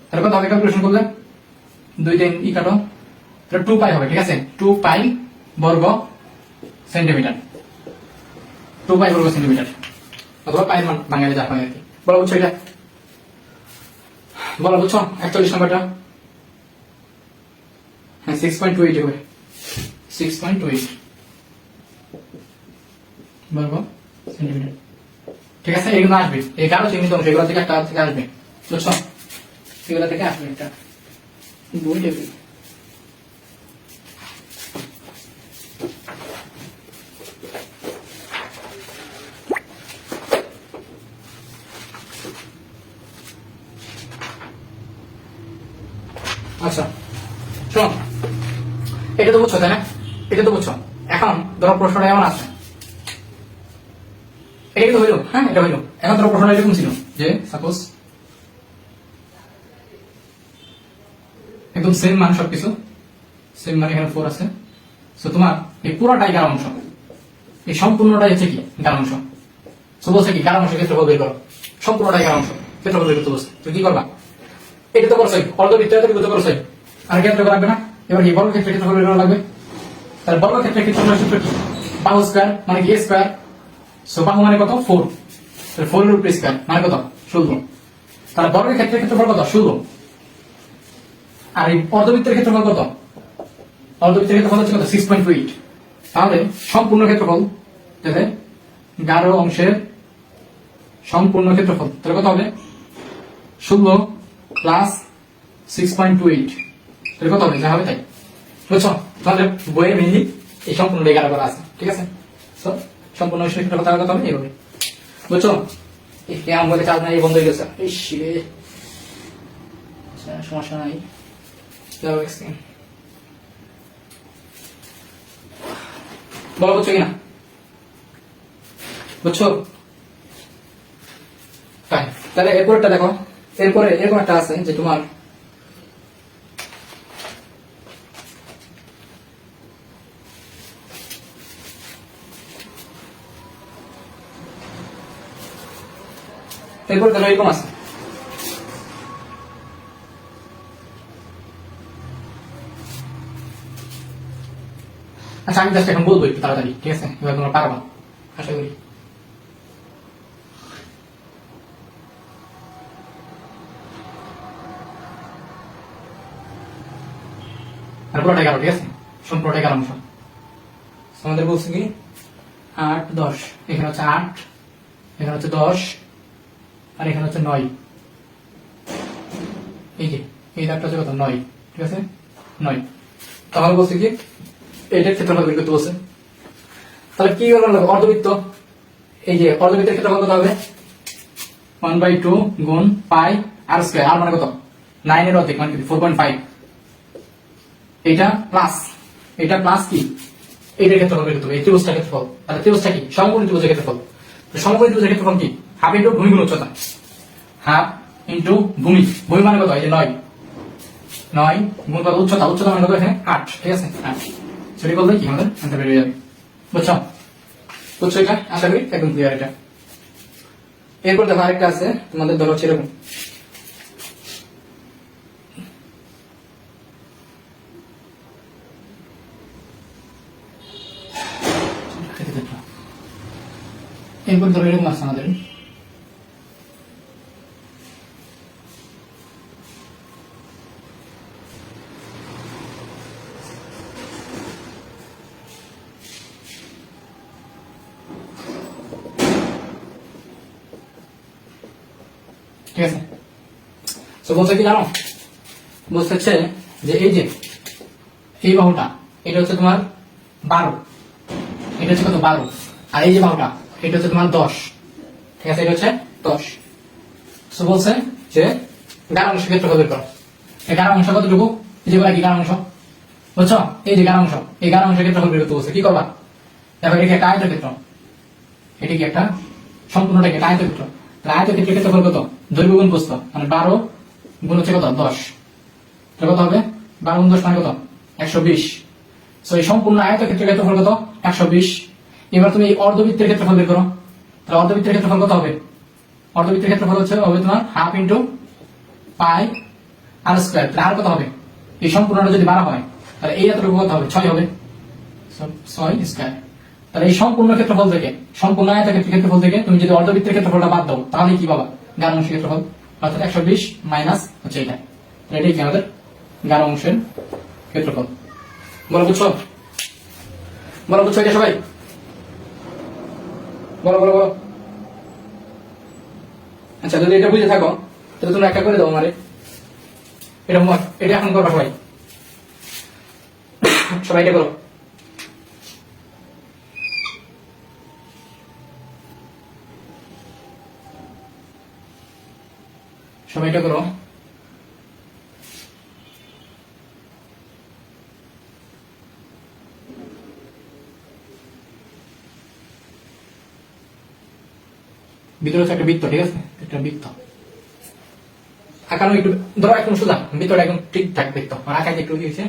তাহলে কত হবে ক্যালকুলেশন করলে? 2 3 ই কাটো, তাহলে 2 পাই হবে, ঠিক আছে, 2 পাই বর্গ সেন্টিমিটার, 2 পাই বর্গ সেন্টিমিটার, অথবা পাই মান বাঙালি যা হয় আর কি। বলো বুঝছো এটা? বলো বুঝছো 41 নম্বরটা? হ্যাঁ 6.28 হবে, 6.28 বর্গ সেন্টিমিটার, ঠিক আছে। এগুলো আসবে, এই গাঢ় চিহ্নিত অংশ এগুলো থেকে একটা থেকে আসবে, বুঝছো? এগুলো থেকে আসবে একটা বই দেবে। আচ্ছা শোনো, এটা তো বুঝছো তাই না? এটা তো বুঝছো। এখন ধরো প্রশ্নটা এমন আছে, এটা কিন্তু হইলো, হ্যাঁ এটা হইলো। এখন ধরো প্রশ্নটা এরকম ছিল যে সাপোজ একদম সেম মান, সবকিছু সেম মান, এখানে 4 আছে। সো তোমার এই পুরোটাই গাঢ় অংশ, এই সম্পূর্ণটাই হচ্ছে কি গাঢ় অংশ। সো বলছে কি গাঢ় অংশের ক্ষেত্রফল বের করো, সম্পূর্ণটাই গাঢ় অংশ, ক্ষেত্রফল বের করতে বলছে। তুমি কি করবা? এটা তো করছোই, অর্ধবৃত্ত এতটুকু তো করছোই, আর ক্ষেত্রফল লাগবে না। এবার কি বর্গক্ষেত্রের ক্ষেত্রফল বের করা লাগবে। তাহলে বর্গক্ষেত্রের ক্ষেত্রফলের সূত্র কি? বাহু স্কয়ার মানে কি a স্কয়ার। সো বাহু মানে কত 4, তাহলে 4 এর উপর স্কয়ার মানে কত 16। তাহলে বর্গক্ষেত্রের ক্ষেত্রফল কত 16, আর এই অর্ধবৃত্তের ক্ষেত্রফল কত? অর্ধবৃত্তের ক্ষেত্রফল হচ্ছে কত 6.28। তাহলে সম্পূর্ণ ক্ষেত্রফল, যাতে গাঢ় অংশের সম্পূর্ণ ক্ষেত্রফল, তাহলে কত হবে 16 প্লাস 6.28, তাহলে কত হবে? যা হবে তাই, বুঝছো? তাহলে বইয়ে মেনলি এই সম্পূর্ণ গাঢ় করা আছে, ঠিক আছে। সো সম্পূর্ণ অংশের ক্ষেত্রফল তাহলে কত হবে? এইভাবে, বুঝছো? এই কেমন বলে চার্জ নাই, বন্ধ হয়ে গেছে, ইস রে, সমস্যা নাই। বলো বুঝছো কিনা? বুঝছো? তাই তাহলে এরপরটা দেখো, এরপরে এরকম একটা আছে যে তোমার এরপর ধরো এরকম আছে। আচ্ছা আমি জাস্ট এখন বলবো একটু তাড়াতাড়ি, ঠিক আছে? এবার তোমরা পারবা আশা করি। আর পুরোটা 11, ঠিক আছে? সম্পূর্ণটা 11 অংশ। আমাদের বলছে কি 8 10, এখানে হচ্ছে 8, এখানে হচ্ছে 10, আর এখানে হচ্ছে 9। এই যে এই দাগটা হচ্ছে কত 9, ঠিক আছে? 9। তাহলে বলছে কি এটার ক্ষেত্রফল বের করতে বলছে। তাহলে কি করবেন লাগবে? অর্ধবৃত্ত, এই যে অর্ধবৃত্তের ক্ষেত্রফল কত হবে? 1/2 গুণ পাই আর স্কয়ার। আর মানে কত? 9 এর অর্ধেক মানে 4.5। এটা প্লাস কি এটার ক্ষেত্রফল বের করতে হবে, এই ত্রিভুজটার ক্ষেত্রফল। তাহলে ত্রিভুজটা কি? সমকোণী ত্রিভুজের ক্ষেত্রফল। তো সমকোণী ত্রিভুজের ক্ষেত্রফল কি? হাফ ইনটু ভূমি গুণ উচ্চতা। হাফ ইনটু ভূমি মানে কত? এই যে 9 গুণ কত? উচ্চতা মানে কত? এখানে 8, ঠিক আছে? 8 সেটি বলতে কি আমাদের অ্যান্সার বের হয়ে যাবে। বুঝছো এটা? আশা করি একদম ক্লিয়ার এটা। এরপর দেখো আরেকটা আছে তোমাদের, ধরো হচ্ছে এরকম। এরপর ধরো এরকম আছে আমাদের, ঠিক আছে? তো বলছে কি জানো? বলছে হচ্ছে যে এই বাহুটা এটা হচ্ছে তোমার 12, এটা হচ্ছে কত 12, আর এই যে বাহুটা এটা হচ্ছে তোমার 10, ঠিক আছে? এটা হচ্ছে 10। তো বলছে যে 11 অংশ ক্ষেত্রফল বের করো। এই 11 অংশ কতটুকু? যেগুলো কি 11 অংশ, বুঝছো? এই যে 11 অংশ, এই 11 অংশের ক্ষেত্রফল বের করতে বলছে। কি করবা? দেখো এটা কি একটা আয়তক্ষেত্র, এটা কি একটা সম্পূর্ণটা কি একটা আয়তক্ষেত্র। তাহলে আয়তক্ষেত্রের ক্ষেত্রফল কত? দৈর্ঘ্য গুণ প্রস্থ মানে 12 গুণ হচ্ছে কত 10, এটা কত হবে? 12 গুণ 10 মানে কত? 120। সো এই সম্পূর্ণ আয়তক্ষেত্রের ক্ষেত্রফল কত? 120। এবার তুমি এই অর্ধবৃত্তের ক্ষেত্রফল বের করো। তাহলে অর্ধবৃত্তের ক্ষেত্রফল কত হবে? অর্ধবৃত্তের ক্ষেত্রফল হবে তোমার হাফ ইনটু পাই আর স্কয়ার। তাহলে আর কত হবে? এই সম্পূর্ণটা যদি 12 হয় তাহলে এই এতটুকু কত হবে? 6 হবে। 6 স্কয়ার। তাহলে এই সম্পূর্ণ ক্ষেত্রফল থেকে, সম্পূর্ণ আয়তক্ষেত্রের ক্ষেত্রফল থেকে তুমি যদি অর্ধবৃত্তের ক্ষেত্রফলটা বাদ দাও তাহলে কি পাবা? 11 অংশের ক্ষেত্রফল, অর্থাৎ 120 মাইনাস হচ্ছে এটা। এটাই কি আমাদের 11 অংশের ক্ষেত্রফল। বলো বুঝছো? এটা সবাই বলো। আচ্ছা যদি এটা বুঝে থাকো তাহলে তোমরা একটা করে দাও আমারে। এটা এখন করবা সবাই, সবাইটা করো। সবাইটা করো। ভিতরে হচ্ছে একটা বৃত্ত, ঠিক আছে? একটা বৃত্ত আঁকানো, একটু ধরো একদম সোজা বৃত্তটা একদম ঠিকঠাক বৃত্ত, আর আঁকাইতে একটু দিয়েছে।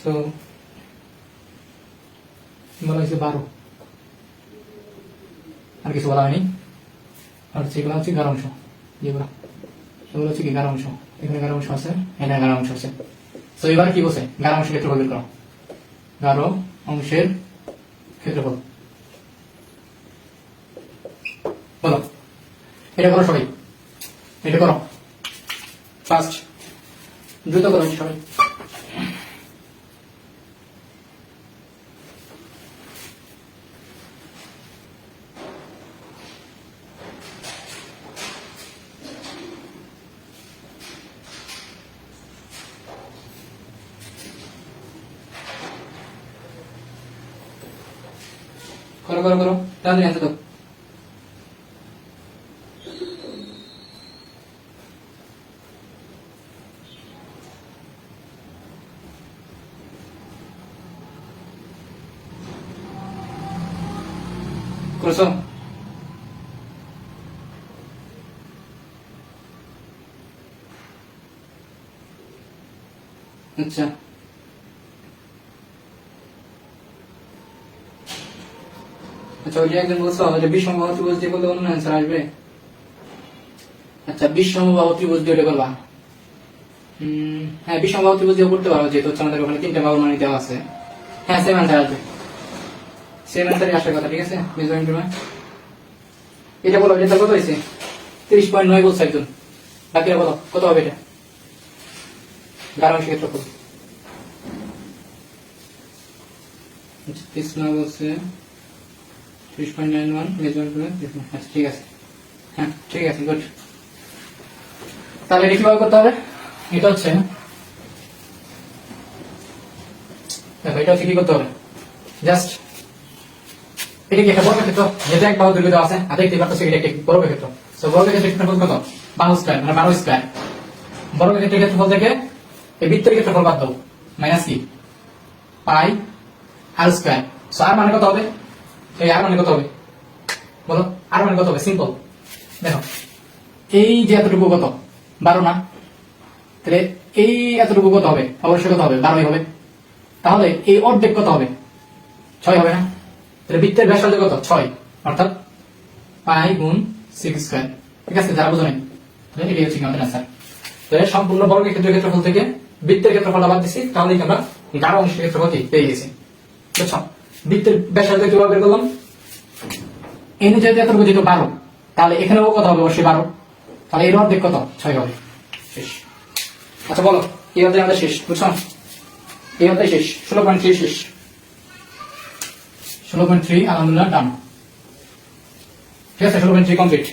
সো বলা হয়েছে 12, আর কিছু বলা হয়নি। আর হচ্ছে এগুলো হচ্ছে 11 অংশ, যেগুলো এগুলো হচ্ছে কি 11 অংশ, এখানে 11 অংশ আছে, এখানে 11 অংশ আছে। তো এবার কি বলছে? 11 অংশের ক্ষেত্রফল বের করো। 11 অংশের ক্ষেত্রফল বলো। এটা করো সবাই, এটা করো ফার্স্ট, দ্রুত করো সবাই। করো তাহলে আসো তো। করছো? আচ্ছা আচ্ছা, ওই যে একজন বলছো যে বিষম ত্রিভুজ দিয়ে বললে অন্য অ্যান্সার আসবে। আচ্ছা, বিষমবাহু ত্রিভুজ দিয়ে এটা করবা। হ্যাঁ, বিষমবাহু ত্রিভুজ দিয়ে করতে পারো, যেহেতু হচ্ছে আমাদের ওখানে 3টা বাহু মানে দেওয়া আছে। হ্যাঁ, সেম অ্যান্সার আসবে, সেম অ্যান্সারই আসার কথা। ঠিক আছে, মেজারমেন্ট রুমে এটা বলো, এটা কত হয়েছে? 30.9 বলছে একজন, বাকিরা বলো কত হবে এটা? 12 অংশ ক্ষেত্রফল। কৃষ্ণা বলছে 30.91 মেজারমেন্ট রুমে। আচ্ছা, ঠিক আছে। হ্যাঁ, ঠিক আছে, গুড। তাহলে এটা কিভাবে করতে হবে? এটা হচ্ছে, দেখো, এটা হচ্ছে কি করতে হবে, জাস্ট এটা কি একটা বর্গক্ষেত্র, যেটা এক বাহু দৈর্ঘ্য দেওয়া আছে, আর দেখতে পাচ্ছ এটা একটা বর্গক্ষেত্র। সো বর্গক্ষেত্রের ক্ষেত্রফল কত? বাহু স্কয়ার, মানে 12 স্কয়ার। বর্গক্ষেত্রের ক্ষেত্রফল থেকে এই বৃত্তের ক্ষেত্রফল বাদ দাও, মাইনাস কি পাই আর স্কয়ার। সো আর মানে কত হবে? এই আর মানে কত হবে বলো? আর মানে কত হবে? সিম্পল, দেখো, এই যে এতটুকু কত? 12 না? তাহলে এই এতটুকু কত হবে? অবশ্যই কত হবে? 12 হবে। তাহলে এই অর্ধেক কত হবে? 6 হবে না? তাহলে বৃত্তের ব্যাসার্ধ কত? 6, অর্থাৎ পাই গুণ 6 স্কয়ার। ঠিক আছে, যারা বুঝো নাই তাহলে এটাই হচ্ছে আমাদের আনসার। তাহলে সম্পূর্ণ বর্গক্ষেত্রের ক্ষেত্রফল থেকে বৃত্তের ক্ষেত্রফলটা বাদ দিছি, তাহলেই আমরা 12 অংশের ক্ষেত্রফল পেয়ে গেছি। বুঝছো? বৃত্তের ব্যাসার্ধ কিভাবে বের করলাম? এনে যেহেতু এতটুকু যেহেতু 12, তাহলে এখানেও কত হবে? অবশ্যই 12। তাহলে এর অর্ধেক কত? 6 হবে। শেষ। আচ্ছা বলো, এই অধ্যায় আমাদের শেষ, বুঝছো? এই অধ্যায় শেষ, 16.3 শেষ। 16.3 আলহামদুলিল্লাহ ডান। ঠিক আছে, 16.3 কমপ্লিট।